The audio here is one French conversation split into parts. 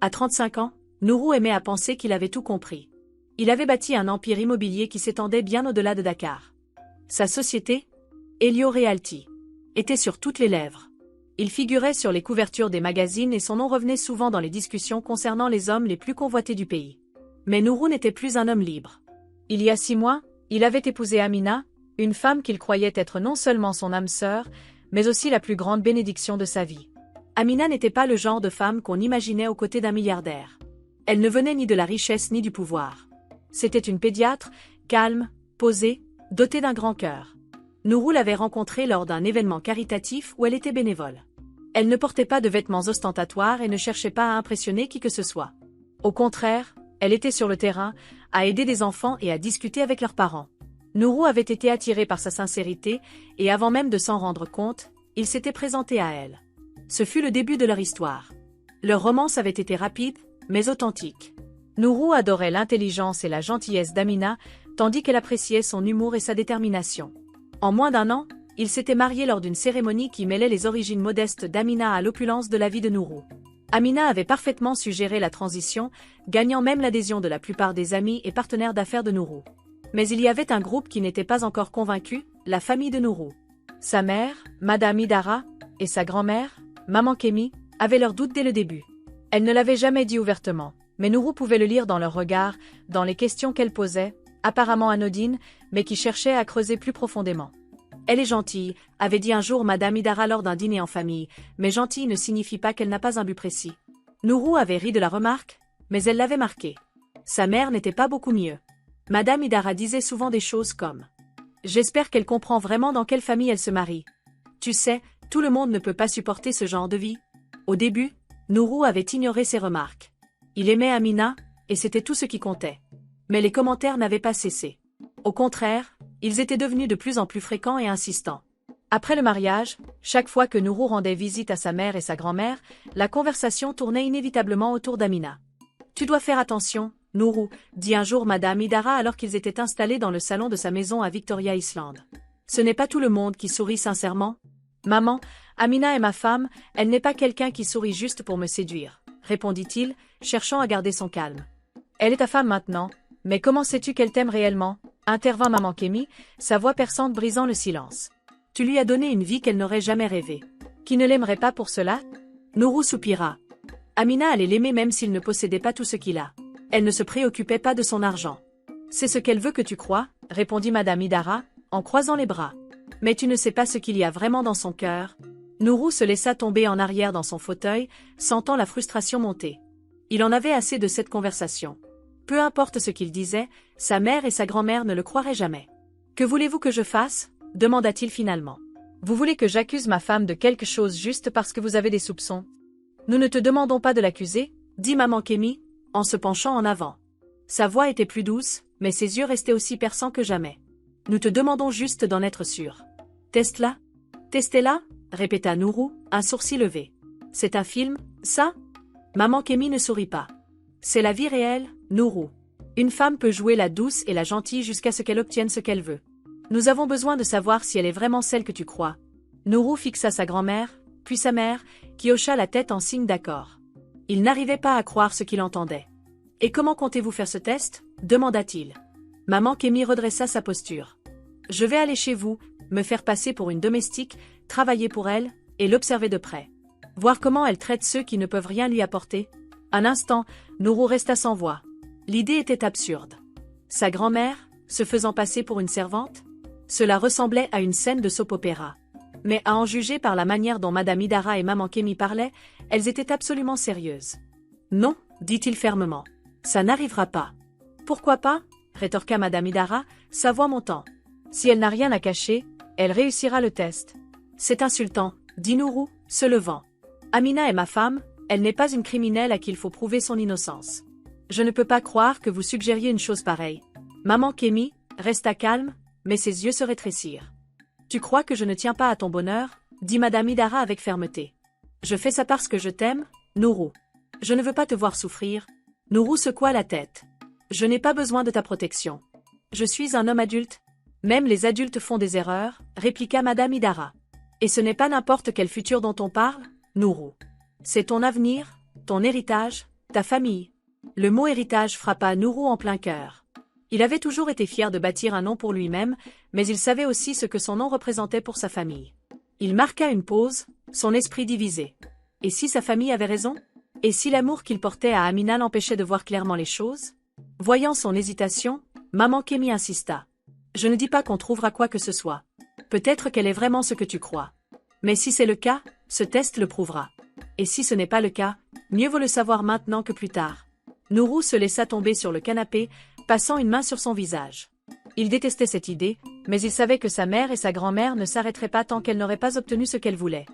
À 35 ans, Nourou aimait à penser qu'il avait tout compris. Il avait bâti un empire immobilier qui s'étendait bien au-delà de Dakar. Sa société, Helio Realty, était sur toutes les lèvres. Il figurait sur les couvertures des magazines et son nom revenait souvent dans les discussions concernant les hommes les plus convoités du pays. Mais Nourou n'était plus un homme libre. Il y a 6 mois, il avait épousé Amina, une femme qu'il croyait être non seulement son âme sœur, mais aussi la plus grande bénédiction de sa vie. Amina n'était pas le genre de femme qu'on imaginait aux côtés d'un milliardaire. Elle ne venait ni de la richesse ni du pouvoir. C'était une pédiatre, calme, posée, dotée d'un grand cœur. Nourou l'avait rencontrée lors d'un événement caritatif où elle était bénévole. Elle ne portait pas de vêtements ostentatoires et ne cherchait pas à impressionner qui que ce soit. Au contraire, elle était sur le terrain, à aider des enfants et à discuter avec leurs parents. Nourou avait été attiré par sa sincérité et avant même de s'en rendre compte, il s'était présenté à elle. Ce fut le début de leur histoire. Leur romance avait été rapide, mais authentique. Nourou adorait l'intelligence et la gentillesse d'Amina, tandis qu'elle appréciait son humour et sa détermination. En moins d'1 an, ils s'étaient mariés lors d'une cérémonie qui mêlait les origines modestes d'Amina à l'opulence de la vie de Nourou. Amina avait parfaitement su gérer la transition, gagnant même l'adhésion de la plupart des amis et partenaires d'affaires de Nourou. Mais il y avait un groupe qui n'était pas encore convaincu, la famille de Nourou. Sa mère, Madame Idara, et sa grand-mère, Maman Kémi, avaient leurs doutes dès le début. Elle ne l'avait jamais dit ouvertement, mais Nourou pouvait le lire dans leur regard, dans les questions qu'elle posait, apparemment anodines, mais qui cherchaient à creuser plus profondément. Elle est gentille, avait dit un jour Madame Idara lors d'un dîner en famille, mais gentille ne signifie pas qu'elle n'a pas un but précis. Nourou avait ri de la remarque, mais elle l'avait marqué. Sa mère n'était pas beaucoup mieux. Madame Idara disait souvent des choses comme « J'espère qu'elle comprend vraiment dans quelle famille elle se marie. Tu sais, tout le monde ne peut pas supporter ce genre de vie. » Au début, Nourou avait ignoré ces remarques. Il aimait Amina, et c'était tout ce qui comptait. Mais les commentaires n'avaient pas cessé. Au contraire, ils étaient devenus de plus en plus fréquents et insistants. Après le mariage, chaque fois que Nourou rendait visite à sa mère et sa grand-mère, la conversation tournait inévitablement autour d'Amina. « Tu dois faire attention, Nourou, » dit un jour Madame Idara alors qu'ils étaient installés dans le salon de sa maison à Victoria Island. « Ce n'est pas tout le monde qui sourit sincèrement. Maman, Amina est ma femme, elle n'est pas quelqu'un qui sourit juste pour me séduire, » répondit-il, cherchant à garder son calme. « Elle est ta femme maintenant, mais comment sais-tu qu'elle t'aime réellement ?» intervint Maman Kémi, sa voix perçante brisant le silence. « Tu lui as donné une vie qu'elle n'aurait jamais rêvée. Qui ne l'aimerait pas pour cela ?» Nourou soupira. Amina allait l'aimer même s'il ne possédait pas tout ce qu'il a. Elle ne se préoccupait pas de son argent. « C'est ce qu'elle veut que tu crois, » répondit Madame Idara, en croisant les bras. « Mais tu ne sais pas ce qu'il y a vraiment dans son cœur. » Nourou se laissa tomber en arrière dans son fauteuil, sentant la frustration monter. Il en avait assez de cette conversation. Peu importe ce qu'il disait, sa mère et sa grand-mère ne le croiraient jamais. « Que voulez-vous que je fasse ?» demanda-t-il finalement. « Vous voulez que j'accuse ma femme de quelque chose juste parce que vous avez des soupçons ? » « Nous ne te demandons pas de l'accuser, » dit Maman Kémi, en se penchant en avant. Sa voix était plus douce, mais ses yeux restaient aussi perçants que jamais. « Nous te demandons juste d'en être sûr. »« Teste-la ?»« Testez-la » répéta Nourou, un sourcil levé. « C'est un film, ça ?» Maman Kémi ne sourit pas. « C'est la vie réelle, Nourou. Une femme peut jouer la douce et la gentille jusqu'à ce qu'elle obtienne ce qu'elle veut. Nous avons besoin de savoir si elle est vraiment celle que tu crois. » Nourou fixa sa grand-mère, puis sa mère, qui hocha la tête en signe d'accord. Il n'arrivait pas à croire ce qu'il entendait. « Et comment comptez-vous faire ce test ?» demanda-t-il. Maman Kémi redressa sa posture. « Je vais aller chez vous, me faire passer pour une domestique, travailler pour elle, et l'observer de près. Voir comment elle traite ceux qui ne peuvent rien lui apporter. » Un instant, Nourou resta sans voix. L'idée était absurde. Sa grand-mère, se faisant passer pour une servante? Cela ressemblait à une scène de soap-opéra. Mais à en juger par la manière dont Madame Idara et Maman Kémi parlaient, elles étaient absolument sérieuses. « Non, » dit-il fermement. « Ça n'arrivera pas. »« Pourquoi pas ?» rétorqua Madame Idara, sa voix montant. « Si elle n'a rien à cacher, elle réussira le test. »« C'est insultant, » dit Nourou, se levant. « Amina est ma femme, elle n'est pas une criminelle à qui il faut prouver son innocence. Je ne peux pas croire que vous suggériez une chose pareille. » Maman Kémi resta calme, mais ses yeux se rétrécirent. « Tu crois que je ne tiens pas à ton bonheur ?» dit Madame Idara avec fermeté. « Je fais ça parce que je t'aime, Nourou. Je ne veux pas te voir souffrir. » Nourou secoua la tête. « Je n'ai pas besoin de ta protection. Je suis un homme adulte. Même les adultes font des erreurs, » répliqua Madame Idara. « Et ce n'est pas n'importe quel futur dont on parle, Nourou. C'est ton avenir, ton héritage, Ta famille. Le mot héritage frappa Nourou en plein cœur. Il avait toujours été fier de bâtir un nom pour lui-même, mais il savait aussi ce que son nom représentait pour sa famille. Il marqua une pause, son esprit divisé. Et si sa famille avait raison? Et si l'amour qu'il portait à Amina l'empêchait de voir clairement les choses? Voyant son hésitation, maman Kémi insista. Je ne dis pas qu'on trouvera quoi que ce soit. Peut-être qu'elle est vraiment ce que tu crois. Mais si c'est le cas, ce test le prouvera. Et si ce n'est pas le cas, mieux vaut le savoir maintenant que plus tard. Nourou se laissa tomber sur le canapé, passant une main sur son visage. Il détestait cette idée, mais il savait que sa mère et sa grand-mère ne s'arrêteraient pas tant qu'elle n'aurait pas obtenu ce qu'elle voulait.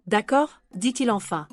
D'accord, dit-il enfin.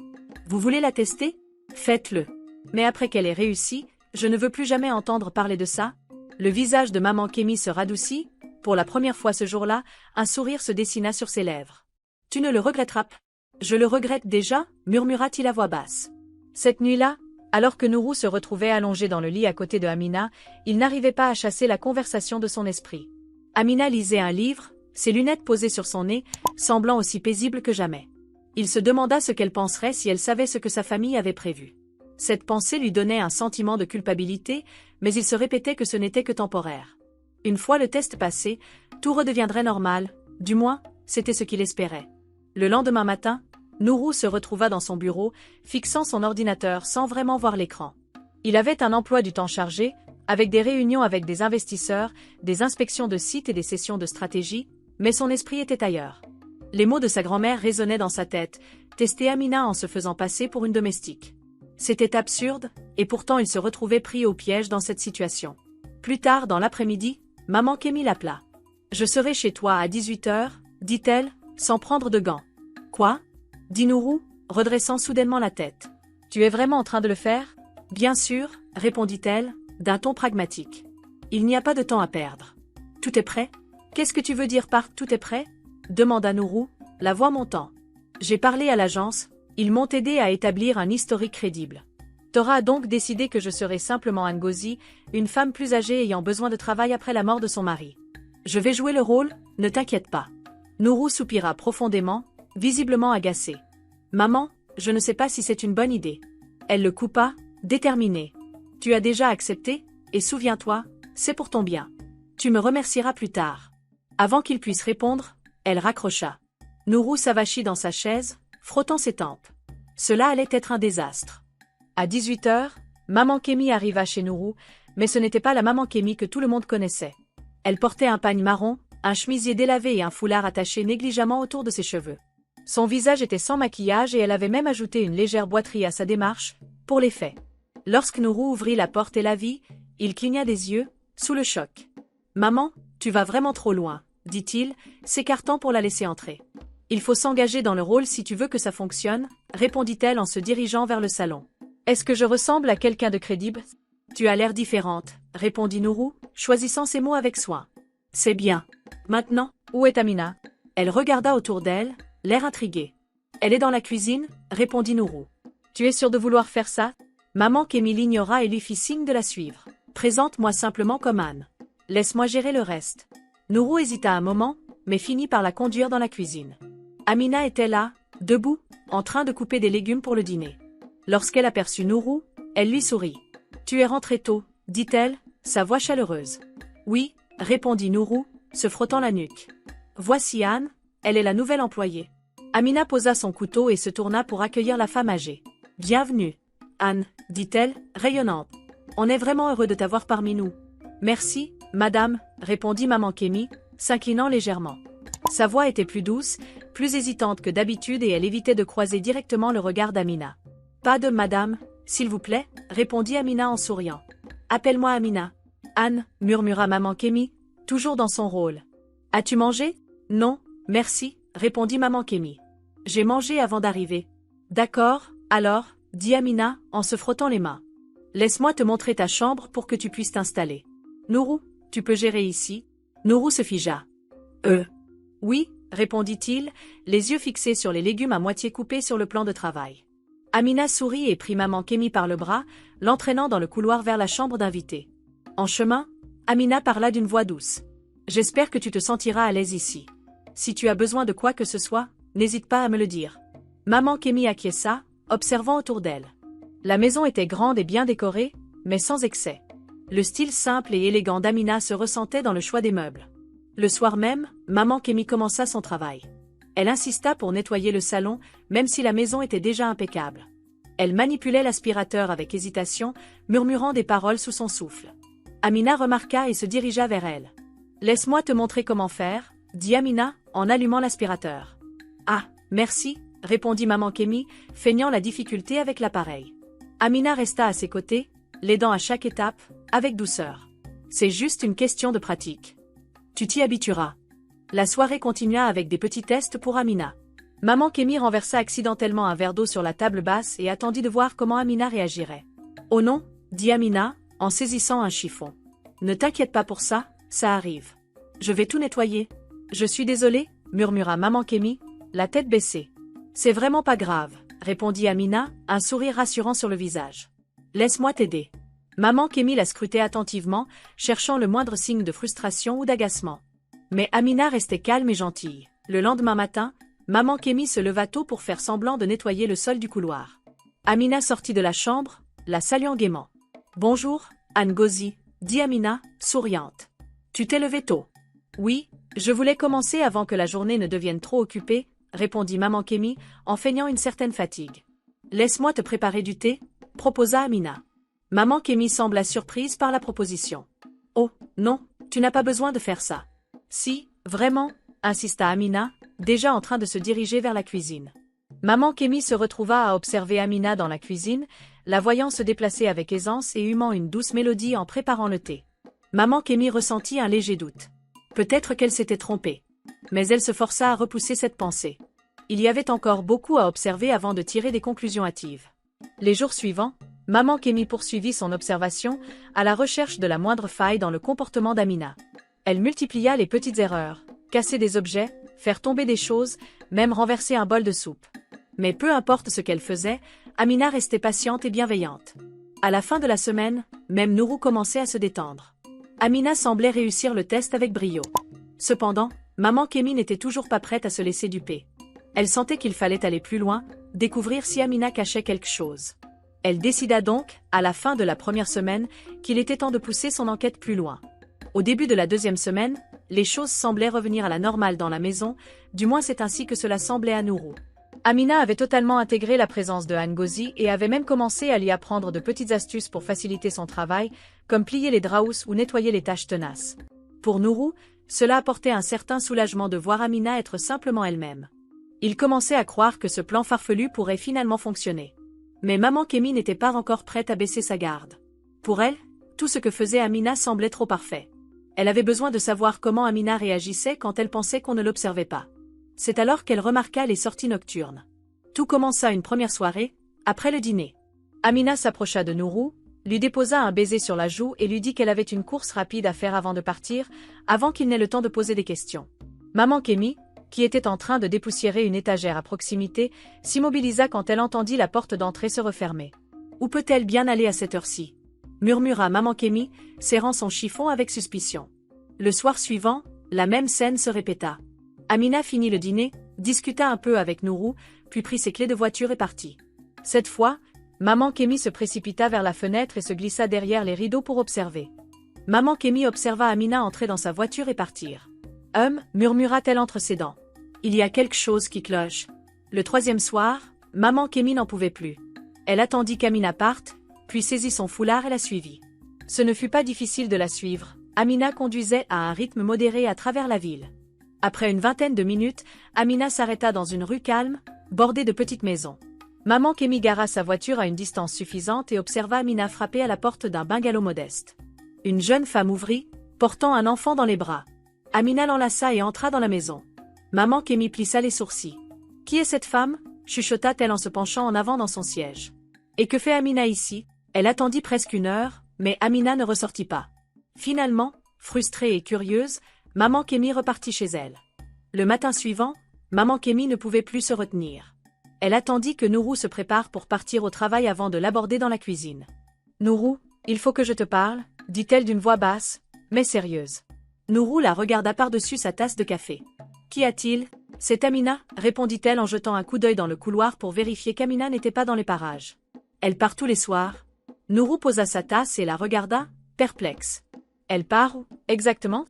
Vous voulez la tester? Faites-le. Mais après qu'elle ait réussi, je ne veux plus jamais entendre parler de ça. Le visage de maman Kémi se radoucit. Pour la première fois ce jour-là, un sourire se dessina sur ses lèvres. Tu ne le regretteras pas? Je le regrette déjà, murmura-t-il à voix basse. Cette nuit-là, alors que Nourou se retrouvait allongé dans le lit à côté de Amina, il n'arrivait pas à chasser la conversation de son esprit. Amina lisait un livre, ses lunettes posées sur son nez, semblant aussi paisible que jamais. Il se demanda ce qu'elle penserait si elle savait ce que sa famille avait prévu. Cette pensée lui donnait un sentiment de culpabilité, mais il se répétait que ce n'était que temporaire. Une fois le test passé, tout redeviendrait normal, du moins, c'était ce qu'il espérait. Le lendemain matin, Nourou se retrouva dans son bureau, fixant son ordinateur sans vraiment voir l'écran. Il avait un emploi du temps chargé, avec des réunions avec des investisseurs, des inspections de sites et des sessions de stratégie, mais son esprit était ailleurs. Les mots de sa grand-mère résonnaient dans sa tête, tester Amina en se faisant passer pour une domestique. C'était absurde, et pourtant il se retrouvait pris au piège dans cette situation. Plus tard dans l'après-midi, maman Kémi l'appela. « Je serai chez toi à 18h, dit-elle, sans prendre de gants. « Quoi » dit Nourou, redressant soudainement la tête. « Tu es vraiment en train de le faire ?»« Bien sûr, » répondit-elle, d'un ton pragmatique. « Il n'y a pas de temps à perdre. »« Tout est prêt ?»« Qu'est-ce que tu veux dire par « tout est prêt » demanda Nourou, la voix montant. « J'ai parlé à l'agence, ils m'ont aidé à établir un historique crédible. Tora a donc décidé que je serai simplement Ngozi, une femme plus âgée ayant besoin de travail après la mort de son mari. Je vais jouer le rôle, ne t'inquiète pas. » Nourou soupira profondément, visiblement agacé. « Maman, je ne sais pas si c'est une bonne idée. » Elle le coupa, déterminée. « Tu as déjà accepté, et souviens-toi, c'est pour ton bien. Tu me remercieras plus tard. » Avant qu'il puisse répondre, elle raccrocha. Nourou s'avachit dans sa chaise, frottant ses tempes. Cela allait être un désastre. À 18h, maman Kémi arriva chez Nourou, mais ce n'était pas la maman Kémi que tout le monde connaissait. Elle portait un pagne marron, un chemisier délavé et un foulard attaché négligemment autour de ses cheveux. Son visage était sans maquillage et elle avait même ajouté une légère boiterie à sa démarche, pour l'effet. Lorsque Nourou ouvrit la porte et la vit, il cligna des yeux, sous le choc. « Maman, tu vas vraiment trop loin, » dit-il, s'écartant pour la laisser entrer. « Il faut s'engager dans le rôle si tu veux que ça fonctionne, » répondit-elle en se dirigeant vers le salon. « Est-ce que je ressemble à quelqu'un de crédible? »« Tu as l'air différente, » répondit Nourou, choisissant ses mots avec soin. « C'est bien. Maintenant, où est Amina ?» Elle regarda autour d'elle, l'air intrigué. « Elle est dans la cuisine, » répondit Nourou. « Tu es sûr de vouloir faire ça? » Maman Kémi l'ignora et lui fit signe de la suivre. « Présente-moi simplement comme Anne. Laisse-moi gérer le reste. » Nourou hésita un moment, mais finit par la conduire dans la cuisine. Amina était là, debout, en train de couper des légumes pour le dîner. Lorsqu'elle aperçut Nourou, elle lui sourit. « Tu es rentré tôt, » dit-elle, sa voix chaleureuse. « Oui, » répondit Nourou, se frottant la nuque. « Voici Anne, elle est la nouvelle employée. » Amina posa son couteau et se tourna pour accueillir la femme âgée. « Bienvenue, Anne, » dit-elle, rayonnante. « On est vraiment heureux de t'avoir parmi nous. »« Merci, madame, » répondit maman Kémi, s'inclinant légèrement. Sa voix était plus douce, plus hésitante que d'habitude et elle évitait de croiser directement le regard d'Amina. « Pas de madame, s'il vous plaît, » répondit Amina en souriant. « Appelle-moi Amina. »« Anne, » murmura maman Kémi, toujours dans son rôle. « As-tu mangé? »« Non, merci, » répondit maman Kémi. « J'ai mangé avant d'arriver. »« D'accord, alors, » dit Amina, en se frottant les mains. « Laisse-moi te montrer ta chambre pour que tu puisses t'installer. Nourou, tu peux gérer ici. » Nourou se figea. « Oui, » répondit-il, les yeux fixés sur les légumes à moitié coupés sur le plan de travail. Amina sourit et prit maman Kémi par le bras, l'entraînant dans le couloir vers la chambre d'invité. En chemin, Amina parla d'une voix douce. « J'espère que tu te sentiras à l'aise ici. Si tu as besoin de quoi que ce soit, n'hésite pas à me le dire. » Maman Kémi acquiesça, observant autour d'elle. La maison était grande et bien décorée, mais sans excès. Le style simple et élégant d'Amina se ressentait dans le choix des meubles. Le soir même, maman Kémi commença son travail. Elle insista pour nettoyer le salon, même si la maison était déjà impeccable. Elle manipulait l'aspirateur avec hésitation, murmurant des paroles sous son souffle. Amina remarqua et se dirigea vers elle. « Laisse-moi te montrer comment faire », dit Amina, en allumant l'aspirateur. « Ah, merci », répondit maman Kémi, feignant la difficulté avec l'appareil. Amina resta à ses côtés, l'aidant à chaque étape, avec douceur. « C'est juste une question de pratique. Tu t'y habitueras. » La soirée continua avec des petits tests pour Amina. Maman Kémi renversa accidentellement un verre d'eau sur la table basse et attendit de voir comment Amina réagirait. « Oh non », dit Amina, en saisissant un chiffon. « Ne t'inquiète pas pour ça, ça arrive. Je vais tout nettoyer. »« Je suis désolée », murmura maman Kémi, la tête baissée. « C'est vraiment pas grave », répondit Amina, un sourire rassurant sur le visage. « Laisse-moi t'aider. » Maman Kémi la scrutait attentivement, cherchant le moindre signe de frustration ou d'agacement. Mais Amina restait calme et gentille. Le lendemain matin, maman Kémi se leva tôt pour faire semblant de nettoyer le sol du couloir. Amina sortit de la chambre, la saluant gaiement. « Bonjour, Ngozi », dit Amina, souriante. « Tu t'es levée tôt ?»« Oui, je voulais commencer avant que la journée ne devienne trop occupée », répondit maman Kémi, en feignant une certaine fatigue. « Laisse-moi te préparer du thé », proposa Amina. Maman Kémi sembla surprise par la proposition. « Oh, non, tu n'as pas besoin de faire ça. »« Si, vraiment », insista Amina, déjà en train de se diriger vers la cuisine. Maman Kémi se retrouva à observer Amina dans la cuisine, la voyant se déplacer avec aisance et humant une douce mélodie en préparant le thé. Maman Kémi ressentit un léger doute. Peut-être qu'elle s'était trompée. Mais elle se força à repousser cette pensée. Il y avait encore beaucoup à observer avant de tirer des conclusions hâtives. Les jours suivants, maman Kémi poursuivit son observation, à la recherche de la moindre faille dans le comportement d'Amina. Elle multiplia les petites erreurs, casser des objets, faire tomber des choses, même renverser un bol de soupe. Mais peu importe ce qu'elle faisait, Amina restait patiente et bienveillante. À la fin de la semaine, même Nourou commençait à se détendre. Amina semblait réussir le test avec brio. Cependant, maman Kémi n'était toujours pas prête à se laisser duper. Elle sentait qu'il fallait aller plus loin, découvrir si Amina cachait quelque chose. Elle décida donc, à la fin de la première semaine, qu'il était temps de pousser son enquête plus loin. Au début de la deuxième semaine, les choses semblaient revenir à la normale dans la maison, du moins c'est ainsi que cela semblait à Nourou. Amina avait totalement intégré la présence de Ngozi et avait même commencé à lui apprendre de petites astuces pour faciliter son travail, comme plier les draous ou nettoyer les tâches tenaces. Pour Nourou, cela apportait un certain soulagement de voir Amina être simplement elle-même. Il commençait à croire que ce plan farfelu pourrait finalement fonctionner. Mais maman Kémi n'était pas encore prête à baisser sa garde. Pour elle, tout ce que faisait Amina semblait trop parfait. Elle avait besoin de savoir comment Amina réagissait quand elle pensait qu'on ne l'observait pas. C'est alors qu'elle remarqua les sorties nocturnes. Tout commença une première soirée, après le dîner. Amina s'approcha de Nourou, lui déposa un baiser sur la joue et lui dit qu'elle avait une course rapide à faire avant de partir, avant qu'il n'ait le temps de poser des questions. Maman Kémi, qui était en train de dépoussiérer une étagère à proximité, s'immobilisa quand elle entendit la porte d'entrée se refermer. « Où peut-elle bien aller à cette heure-ci » murmura maman Kémi, serrant son chiffon avec suspicion. Le soir suivant, la même scène se répéta. Amina finit le dîner, discuta un peu avec Nourou, puis prit ses clés de voiture et partit. Cette fois, maman Kémi se précipita vers la fenêtre et se glissa derrière les rideaux pour observer. Maman Kémi observa Amina entrer dans sa voiture et partir. Murmura-t-elle entre ses dents. Il y a quelque chose qui cloche. Le troisième soir, maman Kémi n'en pouvait plus. Elle attendit qu'Amina parte, puis saisit son foulard et la suivit. Ce ne fut pas difficile de la suivre. Amina conduisait à un rythme modéré à travers la ville. Après une vingtaine de minutes, Amina s'arrêta dans une rue calme, bordée de petites maisons. Maman Kémi gara sa voiture à une distance suffisante et observa Amina frapper à la porte d'un bungalow modeste. Une jeune femme ouvrit, portant un enfant dans les bras. Amina l'enlaça et entra dans la maison. Maman Kémi plissa les sourcils. « Qui est cette femme » chuchota-t-elle en se penchant en avant dans son siège. « Et que fait Amina ici » Elle attendit presque une heure, mais Amina ne ressortit pas. Finalement, frustrée et curieuse, maman Kémi repartit chez elle. Le matin suivant, maman Kémi ne pouvait plus se retenir. Elle attendit que Nourou se prépare pour partir au travail avant de l'aborder dans la cuisine. « Nourou, il faut que je te parle » dit-elle d'une voix basse, mais sérieuse. Nourou la regarda par-dessus sa tasse de café. « Qu'y a-t-il » C'est Amina, répondit-elle en jetant un coup d'œil dans le couloir pour vérifier qu'Amina n'était pas dans les parages. Elle part tous les soirs. Nourou posa sa tasse et la regarda, perplexe. Elle part où, exactement?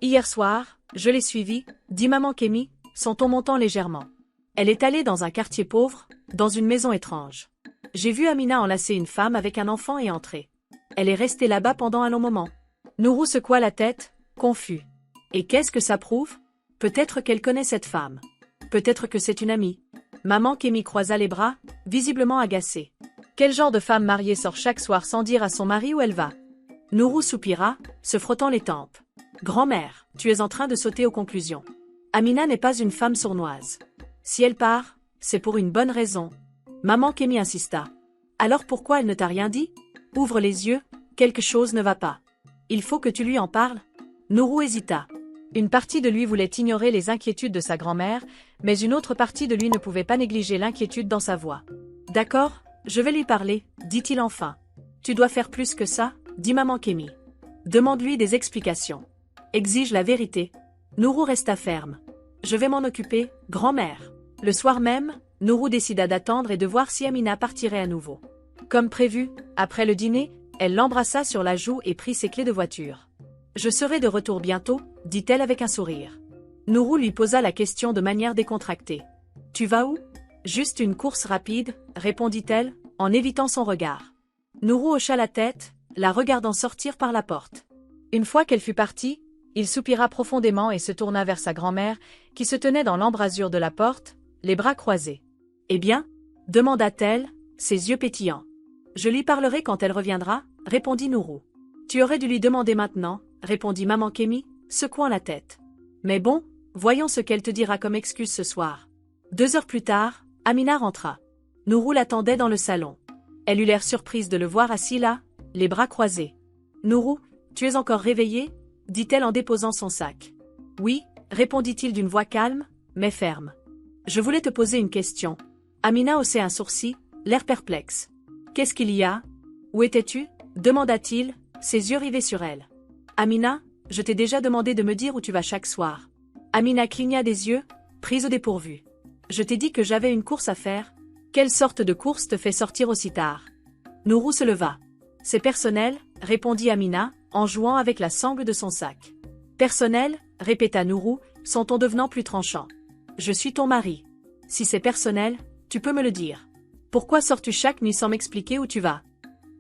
Hier soir, je l'ai suivie, dit maman Kémy, son ton montant légèrement. Elle est allée dans un quartier pauvre, dans une maison étrange. J'ai vu Amina enlacer une femme avec un enfant et entrer. Elle est restée là-bas pendant un long moment. Nourou secoua la tête, confus. Et qu'est-ce que ça prouve? Peut-être qu'elle connaît cette femme. Peut-être que c'est une amie. Maman Kémy croisa les bras, visiblement agacée. Quel genre de femme mariée sort chaque soir sans dire à son mari où elle va? Nourou soupira, se frottant les tempes. Grand-mère, tu es en train de sauter aux conclusions. Amina n'est pas une femme sournoise. Si elle part, c'est pour une bonne raison. Maman Kémy insista. Alors pourquoi elle ne t'a rien dit? Ouvre les yeux, quelque chose ne va pas. Il faut que tu lui en parles. Nourou hésita. Une partie de lui voulait ignorer les inquiétudes de sa grand-mère, mais une autre partie de lui ne pouvait pas négliger l'inquiétude dans sa voix. D'accord, je vais lui parler, dit-il enfin. Tu dois faire plus que ça, dit maman Kémy. Demande-lui des explications. Exige la vérité. Nourou resta ferme. Je vais m'en occuper, grand-mère. Le soir même, Nourou décida d'attendre et de voir si Amina partirait à nouveau. Comme prévu, après le dîner, elle l'embrassa sur la joue et prit ses clés de voiture. Je serai de retour bientôt, dit-elle avec un sourire. Nourou lui posa la question de manière décontractée. Tu vas où? Juste une course rapide, répondit-elle, en évitant son regard. Nourou hocha la tête, la regardant sortir par la porte. Une fois qu'elle fut partie, il soupira profondément et se tourna vers sa grand-mère, qui se tenait dans l'embrasure de la porte, les bras croisés. Eh bien? Demanda-t-elle, ses yeux pétillants. Je lui parlerai quand elle reviendra, répondit Nourou. Tu aurais dû lui demander maintenant, répondit maman Kémy, secouant la tête. Mais bon, voyons ce qu'elle te dira comme excuse ce soir. 2 heures plus tard, Amina rentra. Nourou l'attendait dans le salon. Elle eut l'air surprise de le voir assis là, les bras croisés. Nourou, tu es encore réveillé? Dit-elle en déposant son sac. Oui, répondit-il d'une voix calme, mais ferme. Je voulais te poser une question. Amina haussait un sourcil, l'air perplexe. Qu'est-ce qu'il y a? Où étais-tu? Demanda-t-il, ses yeux rivés sur elle. Amina, je t'ai déjà demandé de me dire où tu vas chaque soir. Amina cligna des yeux, prise au dépourvu. Je t'ai dit que j'avais une course à faire. Quelle sorte de course te fait sortir aussi tard? Nourou se leva. C'est personnel, répondit Amina, en jouant avec la sangle de son sac. Personnel, répéta Nourou, son ton devenant plus tranchant. Je suis ton mari. Si c'est personnel, tu peux me le dire. Pourquoi sors-tu chaque nuit sans m'expliquer où tu vas?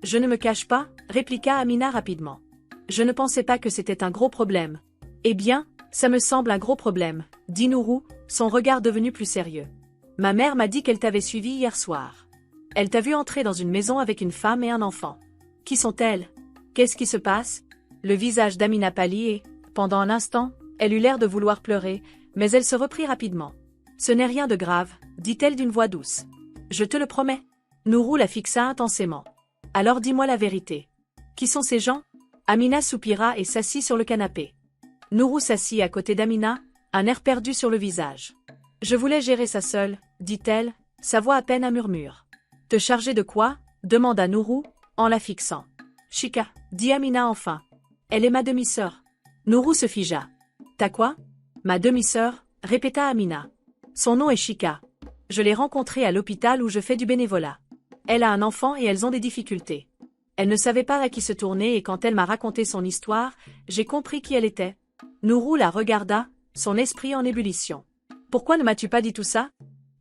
Je ne me cache pas, répliqua Amina rapidement. Je ne pensais pas que c'était un gros problème. Eh bien, ça me semble un gros problème, dit Nourou, son regard devenu plus sérieux. Ma mère m'a dit qu'elle t'avait suivi hier soir. Elle t'a vu entrer dans une maison avec une femme et un enfant. Qui sont-elles? Qu'est-ce qui se passe? Le visage d'Amina pâlit et, pendant un instant, elle eut l'air de vouloir pleurer, mais elle se reprit rapidement. Ce n'est rien de grave, dit-elle d'une voix douce. Je te le promets. Nourou la fixa intensément. Alors dis-moi la vérité. Qui sont ces gens? Amina soupira et s'assit sur le canapé. Nourou s'assit à côté d'Amina, un air perdu sur le visage. Je voulais gérer ça seule, dit-elle, sa voix à peine un murmure. Te charger de quoi? Demanda Nourou, en la fixant. Chika, dit Amina enfin. Elle est ma demi-sœur. Nourou se figea. T'as quoi? Ma demi-sœur, répéta Amina. Son nom est Chika. Je l'ai rencontrée à l'hôpital où je fais du bénévolat. Elle a un enfant et elles ont des difficultés. Elle ne savait pas à qui se tourner et quand elle m'a raconté son histoire, j'ai compris qui elle était. Nourou la regarda, son esprit en ébullition. Pourquoi ne m'as-tu pas dit tout ça?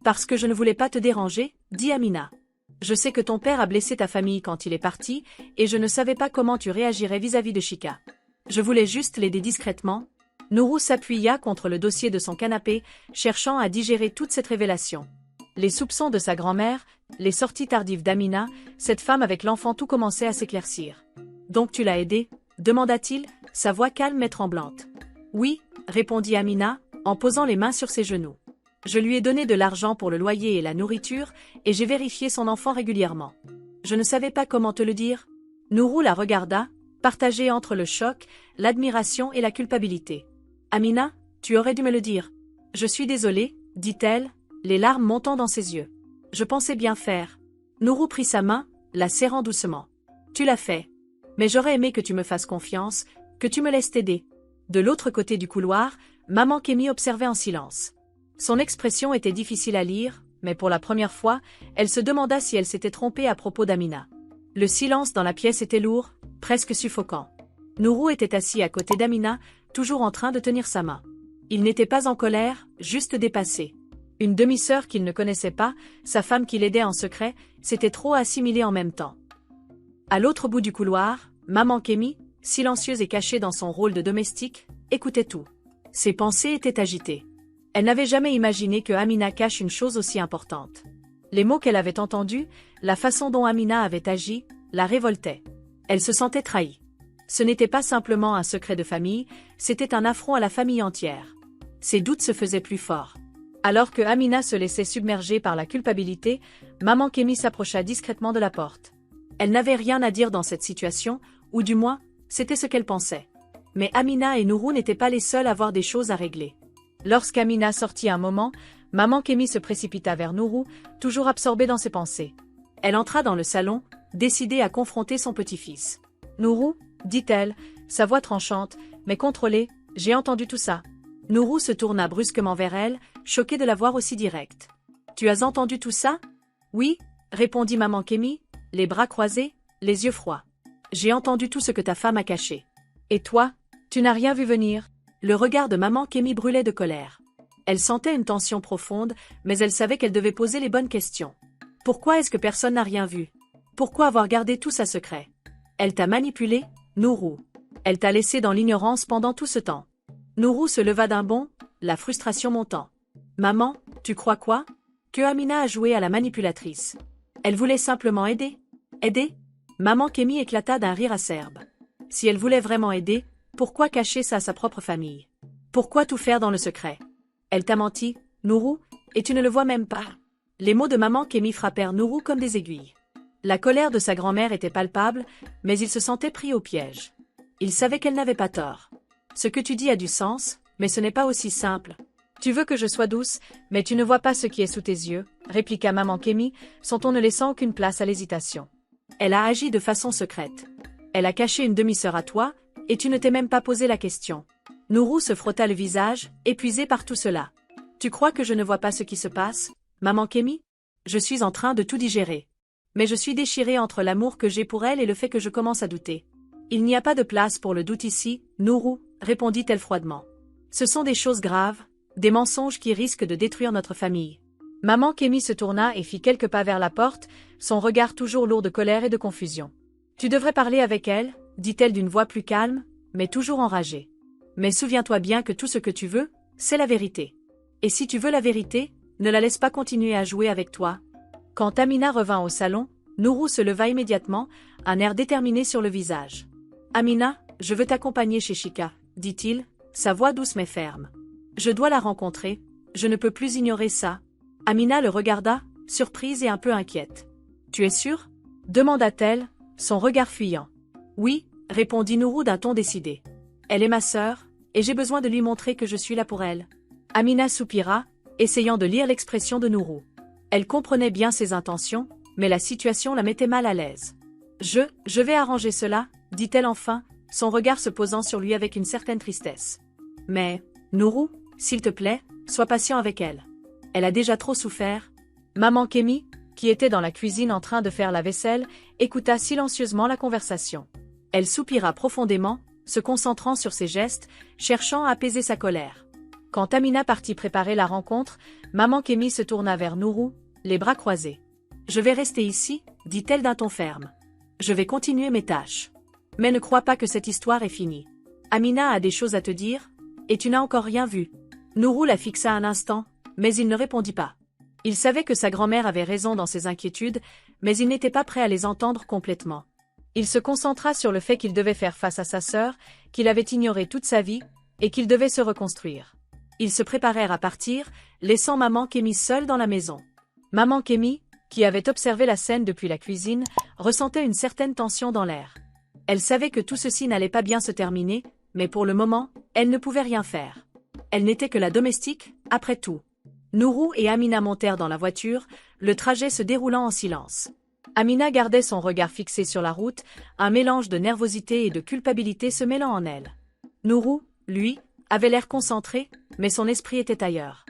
Parce que je ne voulais pas te déranger, dit Amina. Je sais que ton père a blessé ta famille quand il est parti, et je ne savais pas comment tu réagirais vis-à-vis de Chika. Je voulais juste l'aider discrètement. Nourou s'appuya contre le dossier de son canapé, cherchant à digérer toute cette révélation. Les soupçons de sa grand-mère, les sorties tardives d'Amina, cette femme avec l'enfant, tout commençait à s'éclaircir. Donc tu l'as aidé? Demanda-t-il, sa voix calme mais tremblante. Oui, répondit Amina, en posant les mains sur ses genoux. Je lui ai donné de l'argent pour le loyer et la nourriture, et j'ai vérifié son enfant régulièrement. Je ne savais pas comment te le dire. Nourou la regarda, partagée entre le choc, l'admiration et la culpabilité. Amina, tu aurais dû me le dire. Je suis désolée, dit-elle, les larmes montant dans ses yeux. Je pensais bien faire. Nourou prit sa main, la serrant doucement. Tu l'as fait. Mais j'aurais aimé que tu me fasses confiance, que tu me laisses t'aider. De l'autre côté du couloir, maman Kémy observait en silence. Son expression était difficile à lire, mais pour la première fois, elle se demanda si elle s'était trompée à propos d'Amina. Le silence dans la pièce était lourd, presque suffocant. Nourou était assis à côté d'Amina, toujours en train de tenir sa main. Il n'était pas en colère, juste dépassé. Une demi-sœur qu'il ne connaissait pas, sa femme qui l'aidait en secret, s'était trop assimilée en même temps. À l'autre bout du couloir, maman Kémi, silencieuse et cachée dans son rôle de domestique, écoutait tout. Ses pensées étaient agitées. Elle n'avait jamais imaginé que Amina cache une chose aussi importante. Les mots qu'elle avait entendus, la façon dont Amina avait agi, la révoltaient. Elle se sentait trahie. Ce n'était pas simplement un secret de famille, c'était un affront à la famille entière. Ses doutes se faisaient plus forts. Alors que Amina se laissait submerger par la culpabilité, maman Kémi s'approcha discrètement de la porte. Elle n'avait rien à dire dans cette situation, ou du moins, c'était ce qu'elle pensait. Mais Amina et Nourou n'étaient pas les seuls à avoir des choses à régler. Lorsqu'Amina sortit un moment, maman Kémi se précipita vers Nourou, toujours absorbée dans ses pensées. Elle entra dans le salon, décidée à confronter son petit-fils. « Nourou, dit-elle, sa voix tranchante, mais contrôlée, j'ai entendu tout ça. » Nourou se tourna brusquement vers elle, choquée de la voir aussi directe. « Tu as entendu tout ça ?»« Oui, » répondit maman Kémi, les bras croisés, les yeux froids. « J'ai entendu tout ce que ta femme a caché. Et toi, tu n'as rien vu venir ?» Le regard de maman Kémi brûlait de colère. Elle sentait une tension profonde, mais elle savait qu'elle devait poser les bonnes questions. Pourquoi est-ce que personne n'a rien vu? Pourquoi avoir gardé tout ça secret? Elle t'a manipulé, Nourou. Elle t'a laissé dans l'ignorance pendant tout ce temps. Nourou se leva d'un bond, la frustration montant. Maman, tu crois quoi? Que Amina a joué à la manipulatrice. Elle voulait simplement aider. Aider? Maman Kémi éclata d'un rire acerbe. Si elle voulait vraiment aider, pourquoi cacher ça à sa propre famille? Pourquoi tout faire dans le secret? Elle t'a menti, Nourou, et tu ne le vois même pas. Les mots de maman Kémi frappèrent Nourou comme des aiguilles. La colère de sa grand-mère était palpable, mais il se sentait pris au piège. Il savait qu'elle n'avait pas tort. Ce que tu dis a du sens, mais ce n'est pas aussi simple. Tu veux que je sois douce, mais tu ne vois pas ce qui est sous tes yeux, répliqua maman Kémi, son ton ne laissant aucune place à l'hésitation. Elle a agi de façon secrète. Elle a caché une demi-sœur à toi, et tu ne t'es même pas posé la question. Nourou se frotta le visage, épuisé par tout cela. Tu crois que je ne vois pas ce qui se passe, maman Kémi? Je suis en train de tout digérer. Mais je suis déchirée entre l'amour que j'ai pour elle et le fait que je commence à douter. Il n'y a pas de place pour le doute ici, Nourou, répondit-elle froidement. Ce sont des choses graves, des mensonges qui risquent de détruire notre famille. Maman Kémi se tourna et fit quelques pas vers la porte, son regard toujours lourd de colère et de confusion. Tu devrais parler avec elle, dit-elle d'une voix plus calme, mais toujours enragée. Mais souviens-toi bien que tout ce que tu veux, c'est la vérité. Et si tu veux la vérité, ne la laisse pas continuer à jouer avec toi. Quand Amina revint au salon, Nourou se leva immédiatement, un air déterminé sur le visage. « Amina, je veux t'accompagner chez Chika, » dit-il, sa voix douce mais ferme. « Je dois la rencontrer, je ne peux plus ignorer ça. » Amina le regarda, surprise et un peu inquiète. « Tu es sûre ?» demanda-t-elle, son regard fuyant. « Oui, » répondit Nourou d'un ton décidé. « Elle est ma sœur, et j'ai besoin de lui montrer que je suis là pour elle. » Amina soupira, essayant de lire l'expression de Nourou. Elle comprenait bien ses intentions, mais la situation la mettait mal à l'aise. « Je vais arranger cela, » dit-elle enfin, son regard se posant sur lui avec une certaine tristesse. « Mais, Nourou, s'il te plaît, sois patient avec elle. Elle a déjà trop souffert. » Maman Kémi, qui était dans la cuisine en train de faire la vaisselle, écouta silencieusement la conversation. Elle soupira profondément, se concentrant sur ses gestes, cherchant à apaiser sa colère. Quand Amina partit préparer la rencontre, maman Kémi se tourna vers Nourou, les bras croisés. « Je vais rester ici, » dit-elle d'un ton ferme. « Je vais continuer mes tâches. Mais ne crois pas que cette histoire est finie. Amina a des choses à te dire, et tu n'as encore rien vu. » Nourou la fixa un instant, mais il ne répondit pas. Il savait que sa grand-mère avait raison dans ses inquiétudes, mais il n'était pas prêt à les entendre complètement. Il se concentra sur le fait qu'il devait faire face à sa sœur, qu'il avait ignorée toute sa vie, et qu'il devait se reconstruire. Ils se préparèrent à partir, laissant maman Kémi seule dans la maison. Maman Kémi, qui avait observé la scène depuis la cuisine, ressentait une certaine tension dans l'air. Elle savait que tout ceci n'allait pas bien se terminer, mais pour le moment, elle ne pouvait rien faire. Elle n'était que la domestique, après tout. Nourou et Amina montèrent dans la voiture, le trajet se déroulant en silence. Amina gardait son regard fixé sur la route, un mélange de nervosité et de culpabilité se mêlant en elle. Nourou, lui, avait l'air concentré, mais son esprit était ailleurs.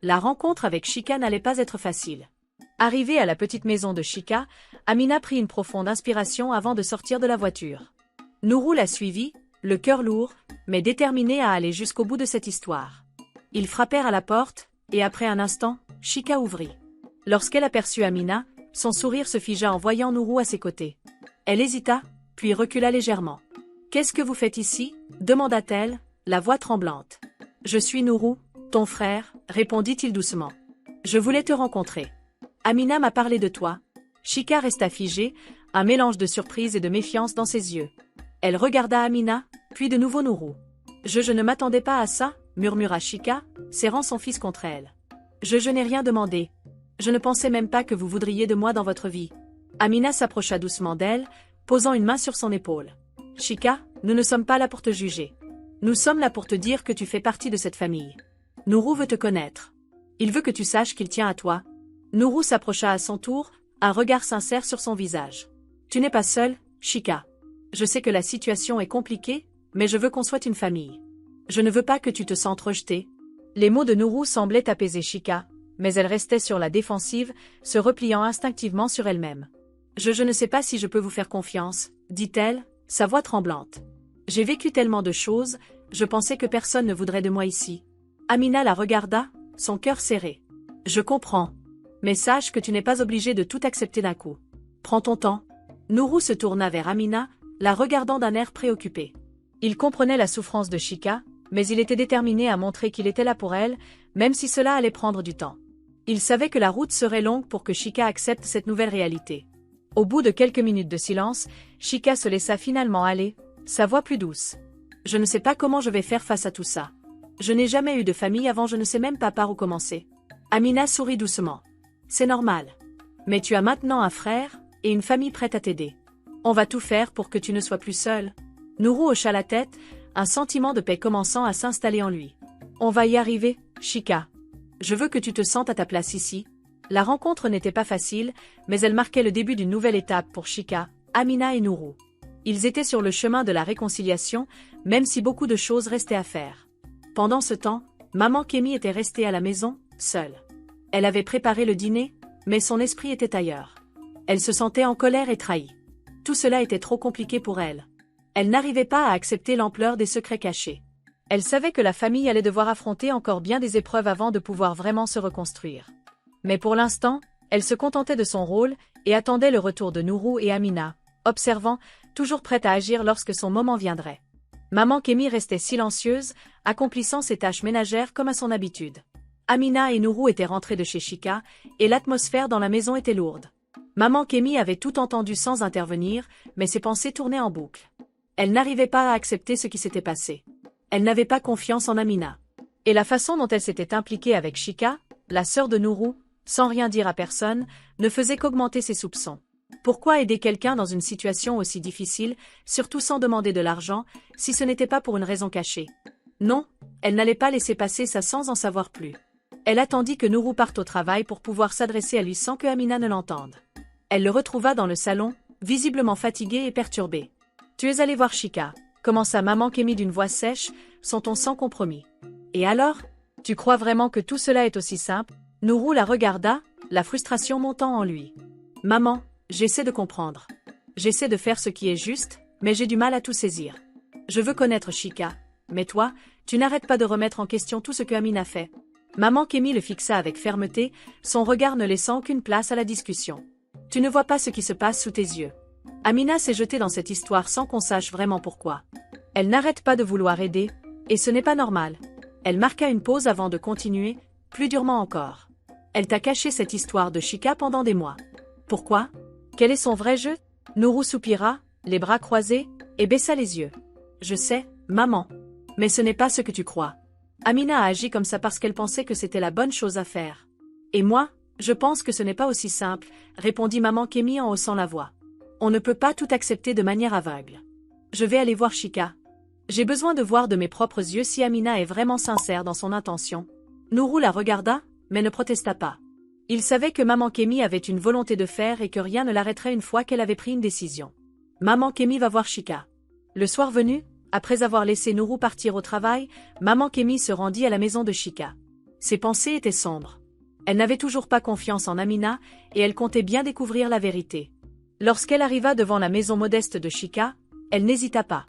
La rencontre avec Chika n'allait pas être facile. Arrivée à la petite maison de Chika, Amina prit une profonde inspiration avant de sortir de la voiture. Nourou la suivit, le cœur lourd, mais déterminé à aller jusqu'au bout de cette histoire. Ils frappèrent à la porte, et après un instant, Chika ouvrit. Lorsqu'elle aperçut Amina, son sourire se figea en voyant Nourou à ses côtés. Elle hésita, puis recula légèrement. « Qu'est-ce que vous faites ici » demanda-t-elle, la voix tremblante. « Je suis Nourou, ton frère, répondit-il doucement. Je voulais te rencontrer. Amina m'a parlé de toi. » Chika resta figée, un mélange de surprise et de méfiance dans ses yeux. Elle regarda Amina, puis de nouveau Nourou. « Je ne m'attendais pas à ça, murmura Chika, serrant son fils contre elle. Je n'ai rien demandé. Je ne pensais même pas que vous voudriez de moi dans votre vie. » Amina s'approcha doucement d'elle, posant une main sur son épaule. « Chika, nous ne sommes pas là pour te juger. Nous sommes là pour te dire que tu fais partie de cette famille. Nourou veut te connaître. Il veut que tu saches qu'il tient à toi. » Nourou s'approcha à son tour, un regard sincère sur son visage. « Tu n'es pas seule, Chika. Je sais que la situation est compliquée, mais je veux qu'on soit une famille. Je ne veux pas que tu te sentes rejetée. » Les mots de Nourou semblaient apaiser Chika, mais elle restait sur la défensive, se repliant instinctivement sur elle-même. « Je ne sais pas si je peux vous faire confiance, » dit-elle, sa voix tremblante. « J'ai vécu tellement de choses, je pensais que personne ne voudrait de moi ici. » Amina la regarda, son cœur serré. « Je comprends. Mais sache que tu n'es pas obligée de tout accepter d'un coup. Prends ton temps. » Nourou se tourna vers Amina, la regardant d'un air préoccupé. Il comprenait la souffrance de Chika, mais il était déterminé à montrer qu'il était là pour elle, même si cela allait prendre du temps. Il savait que la route serait longue pour que Chika accepte cette nouvelle réalité. Au bout de quelques minutes de silence, Chika se laissa finalement aller, sa voix plus douce. « Je ne sais pas comment je vais faire face à tout ça. Je n'ai jamais eu de famille avant, je ne sais même pas par où commencer. » Amina sourit doucement. « C'est normal. Mais tu as maintenant un frère, et une famille prête à t'aider. On va tout faire pour que tu ne sois plus seule. » Nourou hocha la tête, un sentiment de paix commençant à s'installer en lui. « On va y arriver, Chika. Je veux que tu te sentes à ta place ici. » La rencontre n'était pas facile, mais elle marquait le début d'une nouvelle étape pour Chika, Amina et Nourou. Ils étaient sur le chemin de la réconciliation, même si beaucoup de choses restaient à faire. Pendant ce temps, maman Kémi était restée à la maison, seule. Elle avait préparé le dîner, mais son esprit était ailleurs. Elle se sentait en colère et trahie. Tout cela était trop compliqué pour elle. Elle n'arrivait pas à accepter l'ampleur des secrets cachés. Elle savait que la famille allait devoir affronter encore bien des épreuves avant de pouvoir vraiment se reconstruire. Mais pour l'instant, elle se contentait de son rôle et attendait le retour de Nourou et Amina, observant, toujours prête à agir lorsque son moment viendrait. Maman Kémi restait silencieuse, accomplissant ses tâches ménagères comme à son habitude. Amina et Nourou étaient rentrés de chez Chika, et l'atmosphère dans la maison était lourde. Maman Kémi avait tout entendu sans intervenir, mais ses pensées tournaient en boucle. Elle n'arrivait pas à accepter ce qui s'était passé. Elle n'avait pas confiance en Amina. Et la façon dont elle s'était impliquée avec Chika, la sœur de Nourou, sans rien dire à personne, ne faisait qu'augmenter ses soupçons. Pourquoi aider quelqu'un dans une situation aussi difficile, surtout sans demander de l'argent, si ce n'était pas pour une raison cachée? Non, elle n'allait pas laisser passer ça sans en savoir plus. Elle attendit que Nourou parte au travail pour pouvoir s'adresser à lui sans que Amina ne l'entende. Elle le retrouva dans le salon, visiblement fatigué et perturbé. « Tu es allé voir Chika » commença maman Kémi d'une voix sèche, son ton sans compromis. « Et alors? Tu crois vraiment que tout cela est aussi simple ?» Nourou la regarda, la frustration montant en lui. « Maman, j'essaie de comprendre. J'essaie de faire ce qui est juste, mais j'ai du mal à tout saisir. Je veux connaître Chika, mais toi, tu n'arrêtes pas de remettre en question tout ce que Amina fait. » Maman Kémi le fixa avec fermeté, son regard ne laissant aucune place à la discussion. « Tu ne vois pas ce qui se passe sous tes yeux. Amina s'est jetée dans cette histoire sans qu'on sache vraiment pourquoi. Elle n'arrête pas de vouloir aider, et ce n'est pas normal. » Elle marqua une pause avant de continuer, plus durement encore. « Elle t'a caché cette histoire de Chika pendant des mois. Pourquoi? Quel est son vrai jeu ?» Nourou soupira, les bras croisés, et baissa les yeux. « Je sais, maman. Mais ce n'est pas ce que tu crois. Amina a agi comme ça parce qu'elle pensait que c'était la bonne chose à faire. Et moi, je pense que ce n'est pas aussi simple, » répondit maman Kémi en haussant la voix. « On ne peut pas tout accepter de manière aveugle. Je vais aller voir Chika. J'ai besoin de voir de mes propres yeux si Amina est vraiment sincère dans son intention. » Nourou la regarda, mais ne protesta pas. Il savait que maman Kémi avait une volonté de faire et que rien ne l'arrêterait une fois qu'elle avait pris une décision. Maman Kémi va voir Chika. Le soir venu, après avoir laissé Nourou partir au travail, maman Kémi se rendit à la maison de Chika. Ses pensées étaient sombres. Elle n'avait toujours pas confiance en Amina, et elle comptait bien découvrir la vérité. Lorsqu'elle arriva devant la maison modeste de Chika, elle n'hésita pas.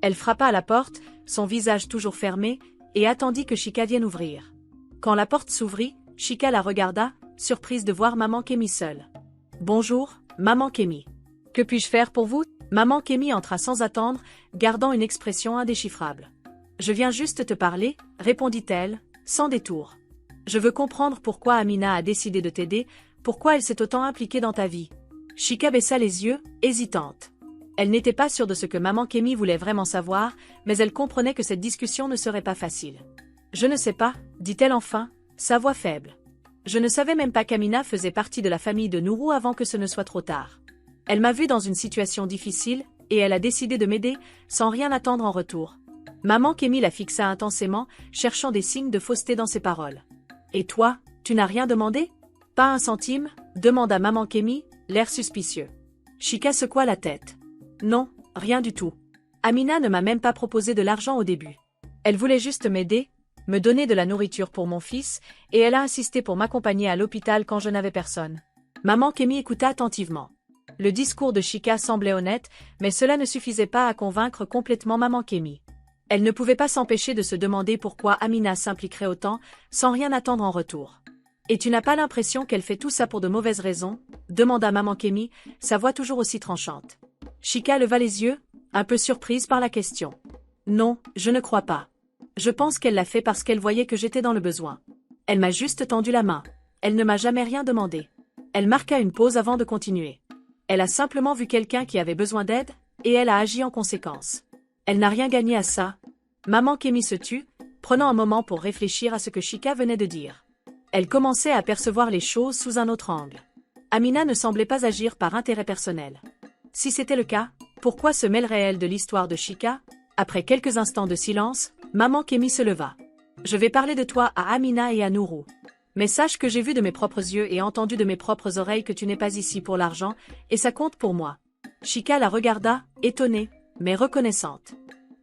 Elle frappa à la porte, son visage toujours fermé, et attendit que Chika vienne ouvrir. Quand la porte s'ouvrit, Chika la regarda, surprise de voir maman Kémi seule. « Bonjour, maman Kémi. Que puis-je faire pour vous ?» Maman Kémi entra sans attendre, gardant une expression indéchiffrable. « Je viens juste te parler, » répondit-elle, sans détour. « Je veux comprendre pourquoi Amina a décidé de t'aider, pourquoi elle s'est autant impliquée dans ta vie. » Chika baissa les yeux, hésitante. Elle n'était pas sûre de ce que maman Kémi voulait vraiment savoir, mais elle comprenait que cette discussion ne serait pas facile. « Je ne sais pas, » dit-elle enfin, sa voix faible. « Je ne savais même pas qu'Amina faisait partie de la famille de Nourou avant que ce ne soit trop tard. Elle m'a vue dans une situation difficile, et elle a décidé de m'aider, sans rien attendre en retour. » Maman Kémi la fixa intensément, cherchant des signes de fausseté dans ses paroles. « Et toi, tu n'as rien demandé ? Pas un centime ?» demanda maman Kémi, l'air suspicieux. Chika secoua la tête. « Non, rien du tout. Amina ne m'a même pas proposé de l'argent au début. Elle voulait juste m'aider, me donner de la nourriture pour mon fils, et elle a insisté pour m'accompagner à l'hôpital quand je n'avais personne. » Maman Kémi écouta attentivement. Le discours de Chika semblait honnête, mais cela ne suffisait pas à convaincre complètement maman Kémi. Elle ne pouvait pas s'empêcher de se demander pourquoi Amina s'impliquerait autant, sans rien attendre en retour. « Et tu n'as pas l'impression qu'elle fait tout ça pour de mauvaises raisons ?» demanda maman Kémi, sa voix toujours aussi tranchante. Chika leva les yeux, un peu surprise par la question. « Non, je ne crois pas. Je pense qu'elle l'a fait parce qu'elle voyait que j'étais dans le besoin. Elle m'a juste tendu la main. Elle ne m'a jamais rien demandé. » Elle marqua une pause avant de continuer. Elle a simplement vu quelqu'un qui avait besoin d'aide, et elle a agi en conséquence. Elle n'a rien gagné à ça. Maman Kémi se tut, prenant un moment pour réfléchir à ce que Chika venait de dire. Elle commençait à percevoir les choses sous un autre angle. Amina ne semblait pas agir par intérêt personnel. Si c'était le cas, pourquoi se mêlerait-elle de l'histoire de Chika? Après quelques instants de silence, maman Kémi se leva. « Je vais parler de toi à Amina et à Nourou. Mais sache que j'ai vu de mes propres yeux et entendu de mes propres oreilles que tu n'es pas ici pour l'argent, et ça compte pour moi. » Chika la regarda, étonnée, mais reconnaissante.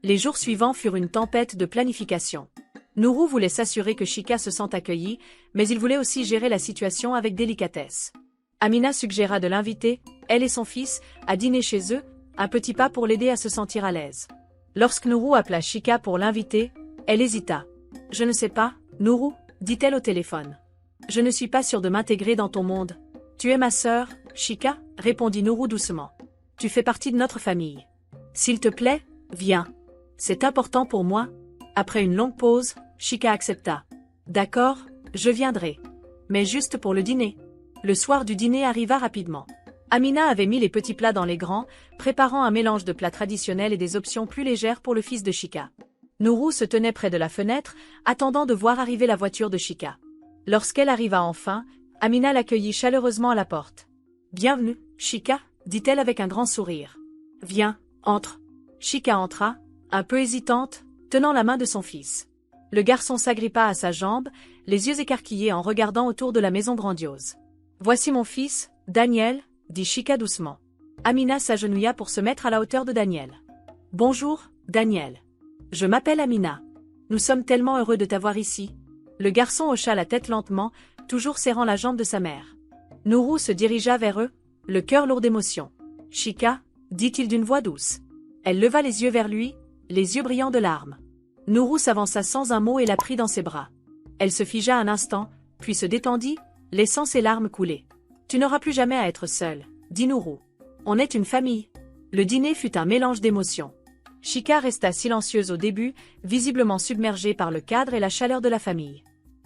Les jours suivants furent une tempête de planification. Nourou voulait s'assurer que Chika se sente accueillie, mais il voulait aussi gérer la situation avec délicatesse. Amina suggéra de l'inviter, elle et son fils, à dîner chez eux, un petit pas pour l'aider à se sentir à l'aise. Lorsque Nourou appela Chika pour l'inviter, elle hésita. « Je ne sais pas, Nourou, » dit-elle au téléphone. « Je ne suis pas sûre de m'intégrer dans ton monde. Tu es ma sœur, Chika, » répondit Nourou doucement. « Tu fais partie de notre famille. S'il te plaît, viens. C'est important pour moi. » Après une longue pause, Chika accepta. « D'accord, je viendrai. Mais juste pour le dîner. » Le soir du dîner arriva rapidement. Amina avait mis les petits plats dans les grands, préparant un mélange de plats traditionnels et des options plus légères pour le fils de Chika. Nourou se tenait près de la fenêtre, attendant de voir arriver la voiture de Chika. Lorsqu'elle arriva enfin, Amina l'accueillit chaleureusement à la porte. « Bienvenue, Chika, » dit-elle avec un grand sourire. « Viens, entre. » Chika entra, un peu hésitante, tenant la main de son fils. Le garçon s'agrippa à sa jambe, les yeux écarquillés en regardant autour de la maison grandiose. « Voici mon fils, Daniel, » dit Chika doucement. Amina s'agenouilla pour se mettre à la hauteur de Daniel. « Bonjour, Daniel. Je m'appelle Amina. Nous sommes tellement heureux de t'avoir ici. » Le garçon hocha la tête lentement, toujours serrant la jambe de sa mère. Nourou se dirigea vers eux, le cœur lourd d'émotion. « Chika, » dit-il d'une voix douce. Elle leva les yeux vers lui, les yeux brillants de larmes. Nourou s'avança sans un mot et la prit dans ses bras. Elle se figea un instant, puis se détendit, laissant ses larmes couler. « Tu n'auras plus jamais à être seule, » dit Nourou. « On est une famille. » Le dîner fut un mélange d'émotions. Chika resta silencieuse au début, visiblement submergée par le cadre et la chaleur de la famille.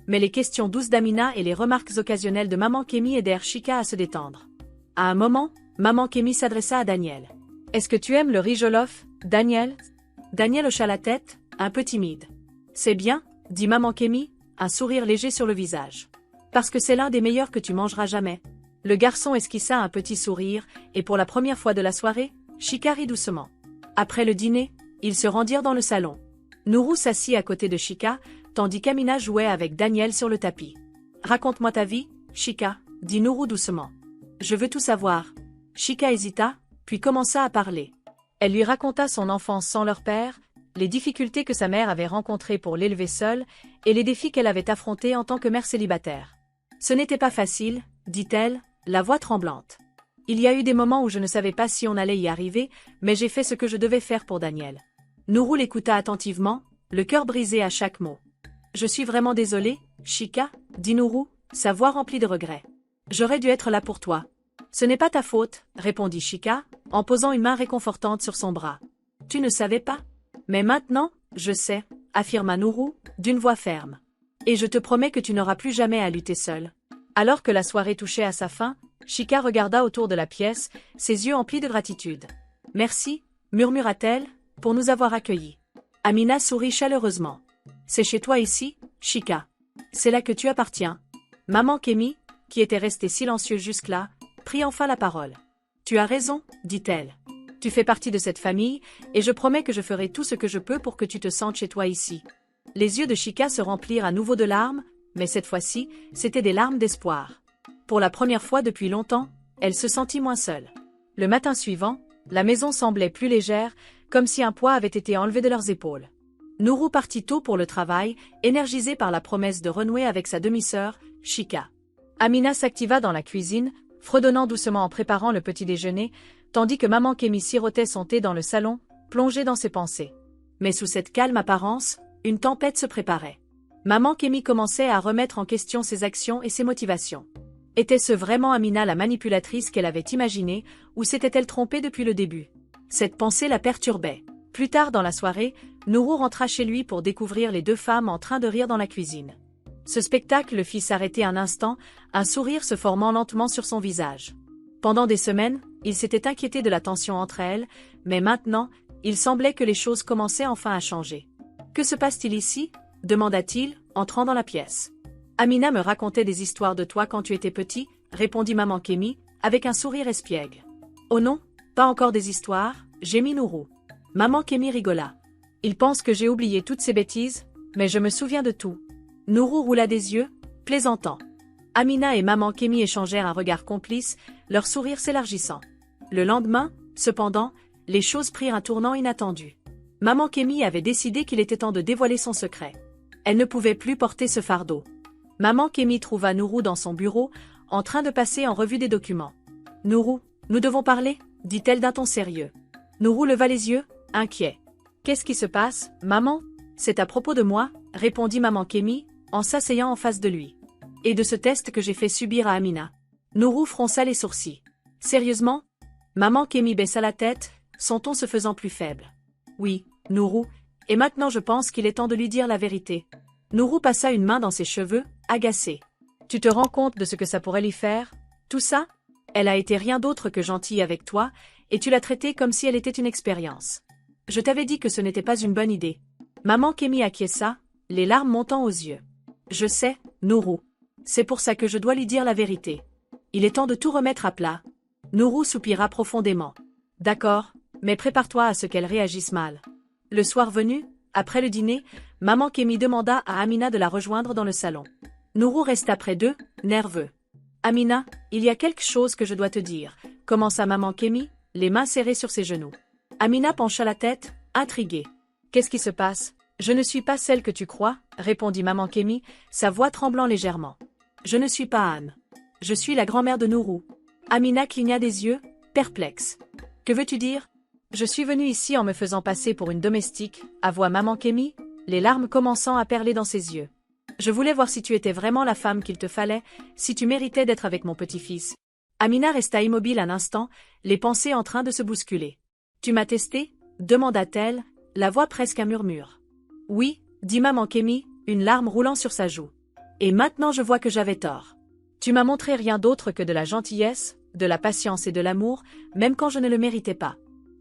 Mais les questions douces d'Amina et les remarques occasionnelles de maman Kémi aidèrent Chika à se détendre. À un moment, maman Kémi s'adressa à Daniel. « Est-ce que tu aimes le riz jollof, Daniel ?» Daniel hocha la tête, un peu timide. « C'est bien, » dit maman Kémi, un sourire léger sur le visage. « Parce que c'est l'un des meilleurs que tu mangeras jamais. » Le garçon esquissa un petit sourire, et pour la première fois de la soirée, Chika rit doucement. Après le dîner, ils se rendirent dans le salon. Nourou s'assit à côté de Chika, tandis qu'Amina jouait avec Daniel sur le tapis. « Raconte-moi ta vie, Chika, » dit Nourou doucement. « Je veux tout savoir. » Chika hésita, puis commença à parler. Elle lui raconta son enfance sans leur père, les difficultés que sa mère avait rencontrées pour l'élever seule et les défis qu'elle avait affrontés en tant que mère célibataire. Ce n'était pas facile, dit-elle, la voix tremblante. Il y a eu des moments où je ne savais pas si on allait y arriver, mais j'ai fait ce que je devais faire pour Daniel. Nourou l'écouta attentivement, le cœur brisé à chaque mot. Je suis vraiment désolée, Chika, dit Nourou, sa voix remplie de regrets. J'aurais dû être là pour toi. Ce n'est pas ta faute, répondit Chika, en posant une main réconfortante sur son bras. Tu ne savais pas? Mais maintenant, je sais, affirma Nourou, d'une voix ferme. Et je te promets que tu n'auras plus jamais à lutter seule. Alors que la soirée touchait à sa fin, Chika regarda autour de la pièce, ses yeux emplis de gratitude. Merci, murmura-t-elle, pour nous avoir accueillis. Amina sourit chaleureusement. C'est chez toi ici, Chika. C'est là que tu appartiens. Maman Kémi, qui était restée silencieuse jusque-là, prit enfin la parole. Tu as raison, dit-elle. Tu fais partie de cette famille, et je promets que je ferai tout ce que je peux pour que tu te sentes chez toi ici. Les yeux de Chika se remplirent à nouveau de larmes, mais cette fois-ci, c'étaient des larmes d'espoir. Pour la première fois depuis longtemps, elle se sentit moins seule. Le matin suivant, la maison semblait plus légère, comme si un poids avait été enlevé de leurs épaules. Nourou partit tôt pour le travail, énergisé par la promesse de renouer avec sa demi-sœur, Chika. Amina s'activa dans la cuisine, fredonnant doucement en préparant le petit déjeuner, tandis que maman Kémi sirotait son thé dans le salon, plongée dans ses pensées. Mais sous cette calme apparence, une tempête se préparait. Maman Kémi commençait à remettre en question ses actions et ses motivations. Était-ce vraiment Amina la manipulatrice qu'elle avait imaginée, ou s'était-elle trompée depuis le début? Cette pensée la perturbait. Plus tard dans la soirée, Nourou rentra chez lui pour découvrir les deux femmes en train de rire dans la cuisine. Ce spectacle le fit s'arrêter un instant, un sourire se formant lentement sur son visage. Pendant des semaines, il s'était inquiété de la tension entre elles, mais maintenant, il semblait que les choses commençaient enfin à changer. « Que se passe-t-il ici ?» demanda-t-il, entrant dans la pièce. « Amina me racontait des histoires de toi quand tu étais petit, » répondit maman Kémi, avec un sourire espiègle. « Oh non, pas encore des histoires » gémit Nourou. Maman Kémi rigola. « Il pense que j'ai oublié toutes ces bêtises, mais je me souviens de tout. » Nourou roula des yeux, plaisantant. Amina et maman Kémi échangèrent un regard complice, leur sourire s'élargissant. Le lendemain, cependant, les choses prirent un tournant inattendu. Maman Kémi avait décidé qu'il était temps de dévoiler son secret. Elle ne pouvait plus porter ce fardeau. Maman Kémi trouva Nourou dans son bureau, en train de passer en revue des documents. « Nourou, nous devons parler » dit-elle d'un ton sérieux. Nourou leva les yeux, inquiet. « Qu'est-ce qui se passe, maman ?»« C'est à propos de moi » répondit maman Kémi, en s'asseyant en face de lui. « Et de ce test que j'ai fait subir à Amina. » Nourou fronça les sourcils. « Sérieusement ?» Maman Kémi baissa la tête, son ton se faisant plus faible. « Oui, Nourou, et maintenant je pense qu'il est temps de lui dire la vérité. » Nourou passa une main dans ses cheveux, agacé. « Tu te rends compte de ce que ça pourrait lui faire? Tout ça? Elle a été rien d'autre que gentille avec toi, et tu l'as traitée comme si elle était une expérience. Je t'avais dit que ce n'était pas une bonne idée. » Maman Kémi acquiesça, les larmes montant aux yeux. « Je sais, Nourou. C'est pour ça que je dois lui dire la vérité. Il est temps de tout remettre à plat. » Nourou soupira profondément. « D'accord, mais prépare-toi à ce qu'elle réagisse mal. » Le soir venu, après le dîner, maman Kémi demanda à Amina de la rejoindre dans le salon. Nourou resta près d'eux, nerveux. « Amina, il y a quelque chose que je dois te dire, » commença maman Kémi, les mains serrées sur ses genoux. Amina pencha la tête, intriguée. « Qu'est-ce qui se passe? » « Je ne suis pas celle que tu crois, » répondit maman Kémi, sa voix tremblant légèrement. « Je ne suis pas Anne. Je suis la grand-mère de Nourou. » Amina cligna des yeux, perplexe. « Que veux-tu dire? » « Je suis venue ici en me faisant passer pour une domestique, » avoua maman Kémi, les larmes commençant à perler dans ses yeux. « Je voulais voir si tu étais vraiment la femme qu'il te fallait, si tu méritais d'être avec mon petit-fils. » Amina resta immobile un instant, les pensées en train de se bousculer. « Tu m'as testé ?» demanda-t-elle, la voix presque un murmure. « Oui, » dit maman Kémi, une larme roulant sur sa joue. « Et maintenant je vois que j'avais tort. Tu m'as montré rien d'autre que de la gentillesse, de la patience et de l'amour, même quand je ne le méritais pas.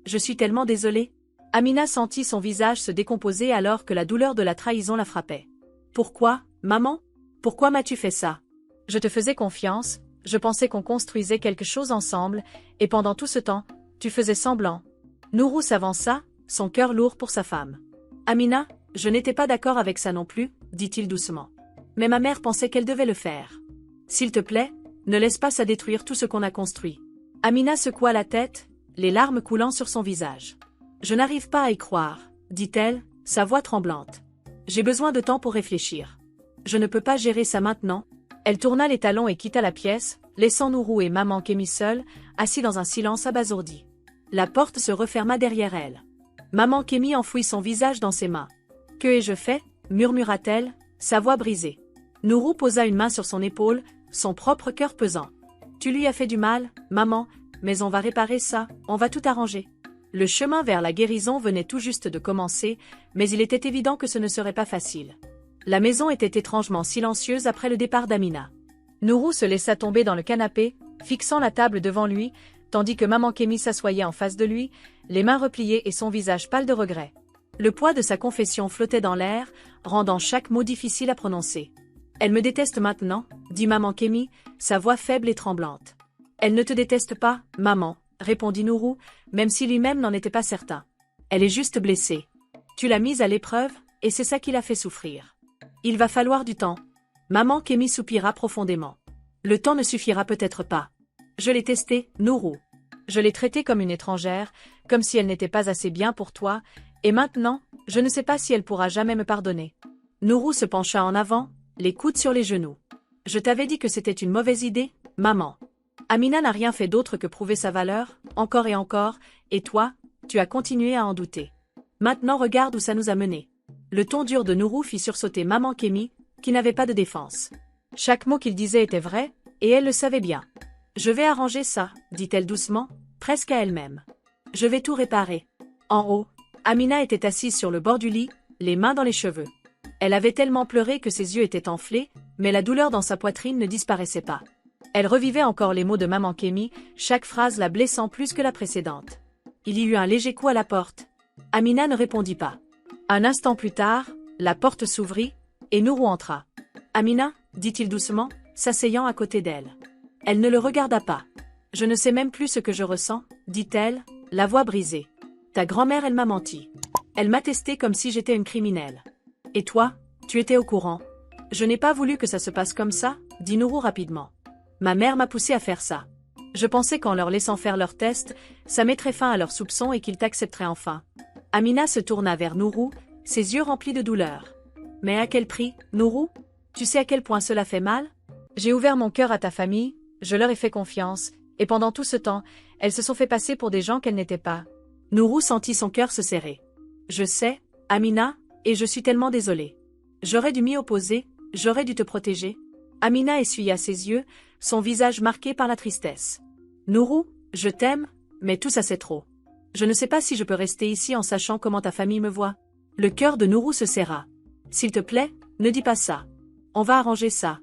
Je suis tellement désolée. » Amina sentit son visage se décomposer alors que la douleur de la trahison la frappait. « Pourquoi, maman? Pourquoi m'as-tu fait ça? Je te faisais confiance, je pensais qu'on construisait quelque chose ensemble, et pendant tout ce temps, tu faisais semblant. » Nourou s'avança, son cœur lourd pour sa femme. « Amina, je n'étais pas d'accord avec ça non plus, » dit-il doucement. « Mais ma mère pensait qu'elle devait le faire. S'il te plaît, ne laisse pas ça détruire tout ce qu'on a construit. » Amina secoua la tête, les larmes coulant sur son visage. « Je n'arrive pas à y croire, » dit-elle, sa voix tremblante. J'ai besoin de temps pour réfléchir. Je ne peux pas gérer ça maintenant. Elle tourna les talons et quitta la pièce, laissant Nourou et maman Kémi seuls, assis dans un silence abasourdi. La porte se referma derrière elle. Maman Kémi enfouit son visage dans ses mains. « Que ai-je fait » murmura-t-elle, sa voix brisée. Nourou posa une main sur son épaule, son propre cœur pesant. « Tu lui as fait du mal, maman, mais on va réparer ça, on va tout arranger. » Le chemin vers la guérison venait tout juste de commencer, mais il était évident que ce ne serait pas facile. La maison était étrangement silencieuse après le départ d'Amina. Nourou se laissa tomber dans le canapé, fixant la table devant lui, tandis que maman Kémi s'assoyait en face de lui, les mains repliées et son visage pâle de regret. Le poids de sa confession flottait dans l'air, rendant chaque mot difficile à prononcer. « Elle me déteste maintenant » dit maman Kémi, sa voix faible et tremblante. « Elle ne te déteste pas, maman » répondit Nourou, même si lui-même n'en était pas certain. « Elle est juste blessée. Tu l'as mise à l'épreuve, et c'est ça qui l'a fait souffrir. Il va falloir du temps. » Maman Kémi soupira profondément. « Le temps ne suffira peut-être pas. Je l'ai testée, Nourou. Je l'ai traitée comme une étrangère, comme si elle n'était pas assez bien pour toi, et maintenant, je ne sais pas si elle pourra jamais me pardonner. » Nourou se pencha en avant, les coudes sur les genoux. « Je t'avais dit que c'était une mauvaise idée, maman. Amina n'a rien fait d'autre que prouver sa valeur, encore et encore, et toi, tu as continué à en douter. Maintenant regarde où ça nous a menés. » Le ton dur de Nourou fit sursauter maman Kémi, qui n'avait pas de défense. Chaque mot qu'il disait était vrai, et elle le savait bien. « Je vais arranger ça, dit-elle doucement, presque à elle-même. Je vais tout réparer. » En haut, Amina était assise sur le bord du lit, les mains dans les cheveux. Elle avait tellement pleuré que ses yeux étaient enflés, mais la douleur dans sa poitrine ne disparaissait pas. Elle revivait encore les mots de maman Kémi, chaque phrase la blessant plus que la précédente. Il y eut un léger coup à la porte. Amina ne répondit pas. Un instant plus tard, la porte s'ouvrit, et Nourou entra. « Amina » dit-il doucement, s'asseyant à côté d'elle. Elle ne le regarda pas. « Je ne sais même plus ce que je ressens, » dit-elle, la voix brisée. « Ta grand-mère, elle m'a menti. Elle m'a testé comme si j'étais une criminelle. Et toi, tu étais au courant. Je n'ai pas voulu que ça se passe comme ça, » dit Nourou rapidement. « Ma mère m'a poussé à faire ça. Je pensais qu'en leur laissant faire leur test, ça mettrait fin à leurs soupçons et qu'ils t'accepteraient enfin. » Amina se tourna vers Nourou, ses yeux remplis de douleur. « Mais à quel prix, Nourou? Tu sais à quel point cela fait mal? J'ai ouvert mon cœur à ta famille, je leur ai fait confiance, et pendant tout ce temps, elles se sont fait passer pour des gens qu'elles n'étaient pas. » Nourou sentit son cœur se serrer. « Je sais, Amina, et je suis tellement désolée. J'aurais dû m'y opposer, j'aurais dû te protéger. » Amina essuya ses yeux, son visage marqué par la tristesse. « Nourou, je t'aime, mais tout ça c'est trop. Je ne sais pas si je peux rester ici en sachant comment ta famille me voit. » Le cœur de Nourou se serra. « S'il te plaît, ne dis pas ça. On va arranger ça.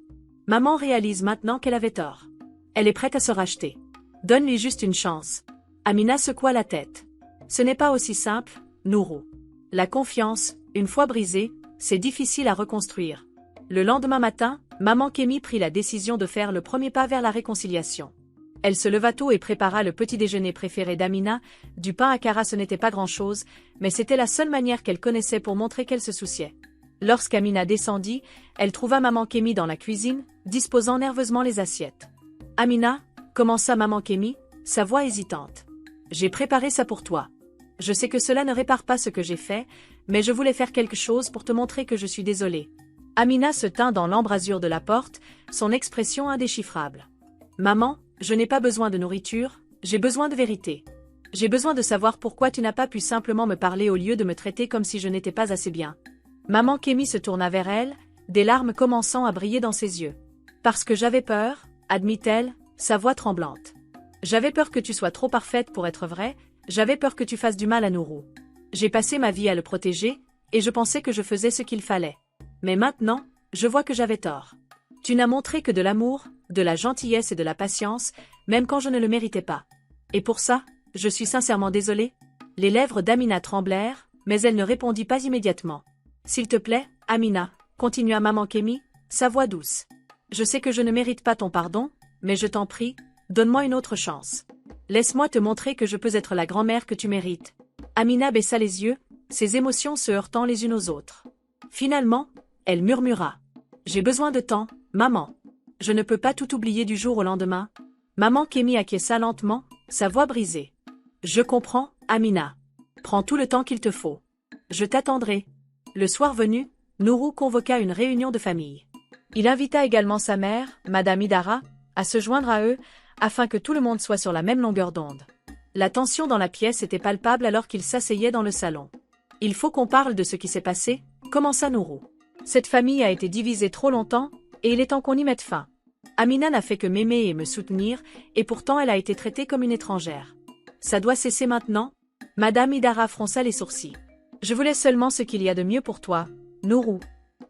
Maman réalise maintenant qu'elle avait tort. Elle est prête à se racheter. Donne-lui juste une chance. » Amina secoua la tête. « Ce n'est pas aussi simple, Nourou. La confiance, une fois brisée, c'est difficile à reconstruire. » Le lendemain matin, maman Kémi prit la décision de faire le premier pas vers la réconciliation. Elle se leva tôt et prépara le petit déjeuner préféré d'Amina. Du pain à Kara, ce n'était pas grand-chose, mais c'était la seule manière qu'elle connaissait pour montrer qu'elle se souciait. Lorsqu'Amina descendit, elle trouva maman Kémi dans la cuisine, disposant nerveusement les assiettes. « Amina » commença maman Kémi, sa voix hésitante. « J'ai préparé ça pour toi. Je sais que cela ne répare pas ce que j'ai fait, mais je voulais faire quelque chose pour te montrer que je suis désolée. » Amina se tint dans l'embrasure de la porte, son expression indéchiffrable. « Maman, je n'ai pas besoin de nourriture, j'ai besoin de vérité. J'ai besoin de savoir pourquoi tu n'as pas pu simplement me parler au lieu de me traiter comme si je n'étais pas assez bien. » Maman Kémi se tourna vers elle, des larmes commençant à briller dans ses yeux. « Parce que j'avais peur, » admit-elle, sa voix tremblante. « J'avais peur que tu sois trop parfaite pour être vraie, j'avais peur que tu fasses du mal à Nourou. J'ai passé ma vie à le protéger, et je pensais que je faisais ce qu'il fallait. Mais maintenant, je vois que j'avais tort. Tu n'as montré que de l'amour, de la gentillesse et de la patience, même quand je ne le méritais pas. Et pour ça, je suis sincèrement désolée. » Les lèvres d'Amina tremblèrent, mais elle ne répondit pas immédiatement. « S'il te plaît, Amina, » continua maman Kémi, sa voix douce. « Je sais que je ne mérite pas ton pardon, mais je t'en prie, donne-moi une autre chance. Laisse-moi te montrer que je peux être la grand-mère que tu mérites. » Amina baissa les yeux, ses émotions se heurtant les unes aux autres. Finalement, elle murmura. « J'ai besoin de temps, maman. Je ne peux pas tout oublier du jour au lendemain. » Maman Kémi acquiesça lentement, sa voix brisée. « Je comprends, Amina. Prends tout le temps qu'il te faut. Je t'attendrai. Le soir venu, Nourou convoqua une réunion de famille. Il invita également sa mère, Madame Idara, à se joindre à eux, afin que tout le monde soit sur la même longueur d'onde. La tension dans la pièce était palpable alors qu'ils s'asseyaient dans le salon. Il faut qu'on parle de ce qui s'est passé, commença Nourou. Cette famille a été divisée trop longtemps, et il est temps qu'on y mette fin. Amina n'a fait que m'aimer et me soutenir, et pourtant elle a été traitée comme une étrangère. Ça doit cesser maintenant? Madame Idara fronça les sourcils. Je voulais seulement ce qu'il y a de mieux pour toi, Nourou.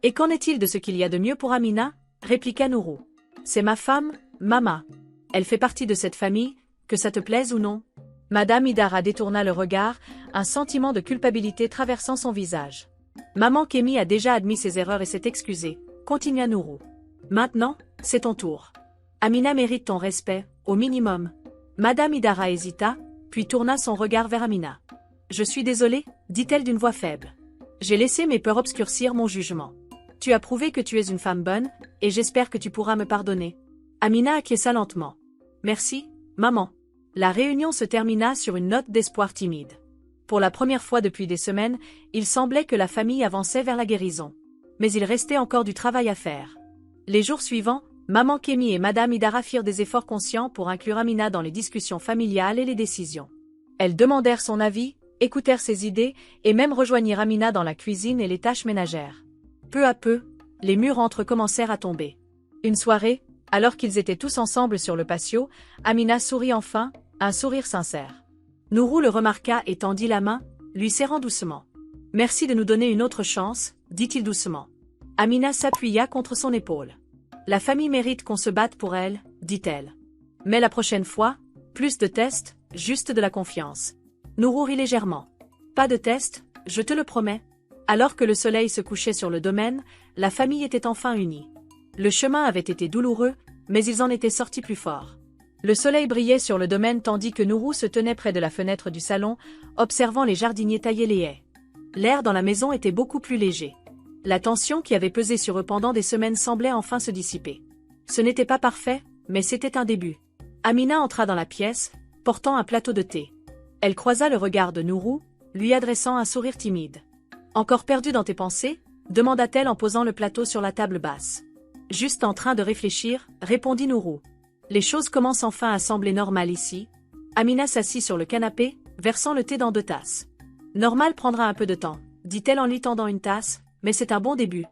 Et qu'en est-il de ce qu'il y a de mieux pour Amina? Répliqua Nourou. C'est ma femme, Mama. Elle fait partie de cette famille, que ça te plaise ou non. Madame Idara détourna le regard, un sentiment de culpabilité traversant son visage. Maman Kémi a déjà admis ses erreurs et s'est excusée, continua Nourou. Maintenant, c'est ton tour. Amina mérite ton respect, au minimum. Madame Idara hésita, puis tourna son regard vers Amina. Je suis désolée, dit-elle d'une voix faible. J'ai laissé mes peurs obscurcir mon jugement. Tu as prouvé que tu es une femme bonne, et j'espère que tu pourras me pardonner. Amina acquiesça lentement. Merci, maman. La réunion se termina sur une note d'espoir timide. Pour la première fois depuis des semaines, il semblait que la famille avançait vers la guérison. Mais il restait encore du travail à faire. Les jours suivants, Maman Kémi et Madame Idara firent des efforts conscients pour inclure Amina dans les discussions familiales et les décisions. Elles demandèrent son avis, écoutèrent ses idées, et même rejoignirent Amina dans la cuisine et les tâches ménagères. Peu à peu, les murs entre eux commencèrent à tomber. Une soirée, alors qu'ils étaient tous ensemble sur le patio, Amina sourit enfin, un sourire sincère. Nourou le remarqua et tendit la main, lui serrant doucement. « Merci de nous donner une autre chance, dit-il doucement. Amina s'appuya contre son épaule. « La famille mérite qu'on se batte pour elle, dit-elle. Mais la prochaine fois, plus de tests, juste de la confiance. » Nourou rit légèrement. « Pas de tests, je te le promets. » Alors que le soleil se couchait sur le domaine, la famille était enfin unie. Le chemin avait été douloureux, mais ils en étaient sortis plus forts. Le soleil brillait sur le domaine tandis que Nourou se tenait près de la fenêtre du salon, observant les jardiniers tailler les haies. L'air dans la maison était beaucoup plus léger. La tension qui avait pesé sur eux pendant des semaines semblait enfin se dissiper. Ce n'était pas parfait, mais c'était un début. Amina entra dans la pièce, portant un plateau de thé. Elle croisa le regard de Nourou, lui adressant un sourire timide. « Encore perdu dans tes pensées ?» demanda-t-elle en posant le plateau sur la table basse. « Juste en train de réfléchir, » répondit Nourou. « Les choses commencent enfin à sembler normales ici. » Amina s'assit sur le canapé, versant le thé dans 2 tasses. « Normal prendra un peu de temps, » dit-elle en lui tendant une tasse, « mais c'est un bon début. »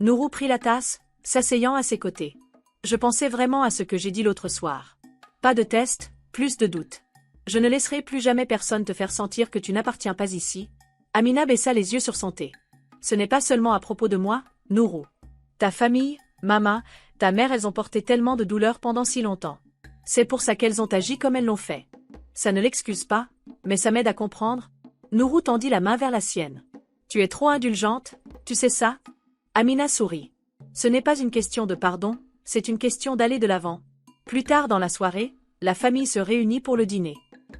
Nourou prit la tasse, s'asseyant à ses côtés. « Je pensais vraiment à ce que j'ai dit l'autre soir. Pas de test, plus de doute. Je ne laisserai plus jamais personne te faire sentir que tu n'appartiens pas ici. » Amina baissa les yeux sur son thé. « Ce n'est pas seulement à propos de moi, Nourou. Ta famille, Mama, ta mère, elles ont porté tellement de douleur pendant si longtemps. C'est pour ça qu'elles ont agi comme elles l'ont fait. Ça ne l'excuse pas, mais ça m'aide à comprendre. » Nourou tendit la main vers la sienne. « Tu es trop indulgente, tu sais ça ?» Amina sourit. « Ce n'est pas une question de pardon, c'est une question d'aller de l'avant. » Plus tard dans la soirée, la famille se réunit pour le dîner.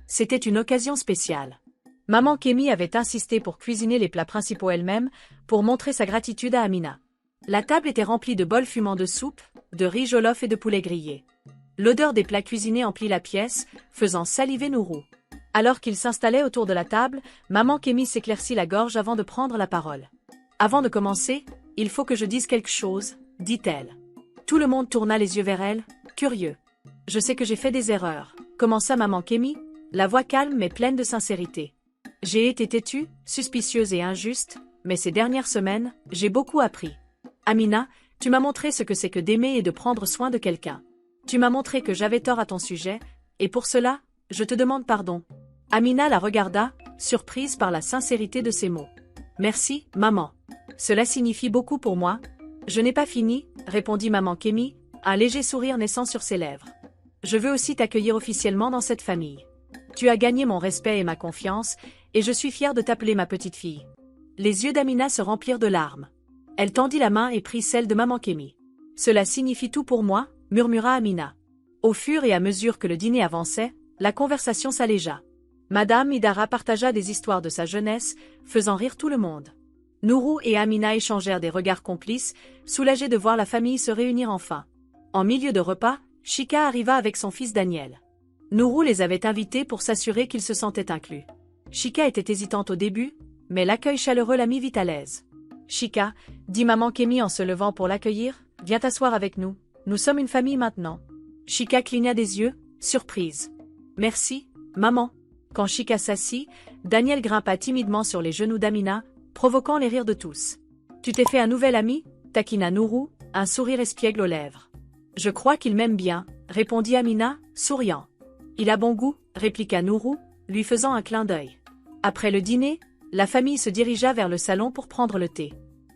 C'était une occasion spéciale. Maman Kémi avait insisté pour cuisiner les plats principaux elle-même, pour montrer sa gratitude à Amina. La table était remplie de bols fumants de soupe, de riz jollof et de poulet grillé. L'odeur des plats cuisinés emplit la pièce, faisant saliver Nourou. Alors qu'il s'installait autour de la table, Maman Kémi s'éclaircit la gorge avant de prendre la parole. « Avant de commencer, il faut que je dise quelque chose, » dit-elle. Tout le monde tourna les yeux vers elle, curieux. « Je sais que j'ai fait des erreurs, » commença Maman Kémi, la voix calme mais pleine de sincérité. « J'ai été têtue, suspicieuse et injuste, mais ces dernières semaines, j'ai beaucoup appris. Amina, tu m'as montré ce que c'est que d'aimer et de prendre soin de quelqu'un. Tu m'as montré que j'avais tort à ton sujet, et pour cela, je te demande pardon. » Amina la regarda, surprise par la sincérité de ses mots. « Merci, maman. Cela signifie beaucoup pour moi. » « Je n'ai pas fini, » répondit Maman Kémi, un léger sourire naissant sur ses lèvres. « Je veux aussi t'accueillir officiellement dans cette famille. Tu as gagné mon respect et ma confiance, et je suis fière de t'appeler ma petite fille. » Les yeux d'Amina se remplirent de larmes. Elle tendit la main et prit celle de Maman Kémi. « Cela signifie tout pour moi, » murmura Amina. Au fur et à mesure que le dîner avançait, la conversation s'allégea. Madame Idara partagea des histoires de sa jeunesse, faisant rire tout le monde. Nourou et Amina échangèrent des regards complices, soulagés de voir la famille se réunir enfin. En milieu de repas, Chika arriva avec son fils Daniel. Nourou les avait invités pour s'assurer qu'ils se sentaient inclus. Chika était hésitante au début, mais l'accueil chaleureux la mit vite à l'aise. Chika, dit maman Kémy en se levant pour l'accueillir, viens t'asseoir avec nous, nous sommes une famille maintenant. Chika cligna des yeux, surprise. Merci, maman. Quand Chika s'assit, Daniel grimpa timidement sur les genoux d'Amina, provoquant les rires de tous. Tu t'es fait un nouvel ami, taquina Nourou, un sourire espiègle aux lèvres. Je crois qu'il m'aime bien, répondit Amina, souriant. Il a bon goût, répliqua Nourou, lui faisant un clin d'œil. Après le dîner, la famille se dirigea vers le salon pour prendre le thé.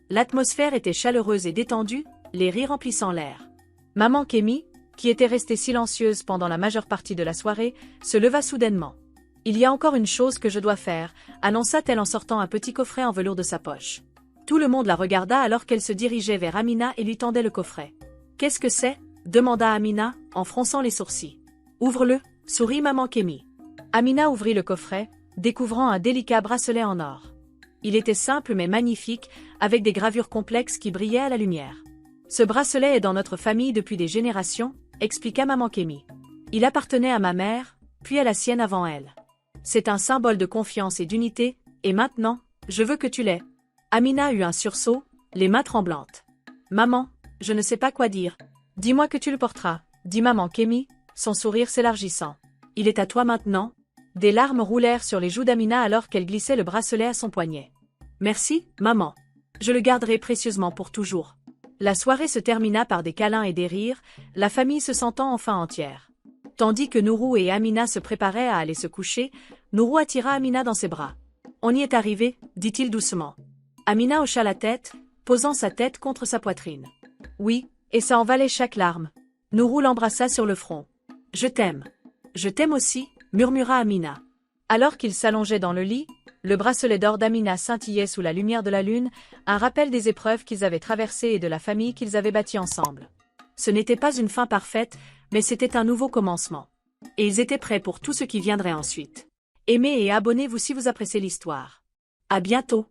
L'atmosphère était chaleureuse et détendue, les rires remplissant l'air. Maman Kémy, qui était restée silencieuse pendant la majeure partie de la soirée, se leva soudainement. Il y a encore une chose que je dois faire, annonça-t-elle en sortant un petit coffret en velours de sa poche. Tout le monde la regarda alors qu'elle se dirigeait vers Amina et lui tendait le coffret. Qu'est-ce que c'est ? Demanda Amina, en fronçant les sourcils. Ouvre-le, sourit maman Kémy. Amina ouvrit le coffret, découvrant un délicat bracelet en or. Il était simple mais magnifique, avec des gravures complexes qui brillaient à la lumière. Ce bracelet est dans notre famille depuis des générations, expliqua maman Kémy. Il appartenait à ma mère, puis à la sienne avant elle. C'est un symbole de confiance et d'unité, et maintenant, je veux que tu l'aies. Amina eut un sursaut, les mains tremblantes. Maman, je ne sais pas quoi dire. Dis-moi que tu le porteras, dit maman Kémy, son sourire s'élargissant. Il est à toi maintenant. Des larmes roulèrent sur les joues d'Amina alors qu'elle glissait le bracelet à son poignet. Merci, maman. Je le garderai précieusement pour toujours. La soirée se termina par des câlins et des rires, la famille se sentant enfin entière. Tandis que Nourou et Amina se préparaient à aller se coucher, Nourou attira Amina dans ses bras. On y est arrivé, dit-il doucement. Amina hocha la tête, posant sa tête contre sa poitrine. Oui, et ça en valait chaque larme. Nourou l'embrassa sur le front. Je t'aime. Je t'aime aussi, murmura Amina. Alors qu'ils s'allongeaient dans le lit, le bracelet d'or d'Amina scintillait sous la lumière de la lune, un rappel des épreuves qu'ils avaient traversées et de la famille qu'ils avaient bâtie ensemble. Ce n'était pas une fin parfaite, mais c'était un nouveau commencement. Et ils étaient prêts pour tout ce qui viendrait ensuite. Aimez et abonnez-vous si vous appréciez l'histoire. À bientôt.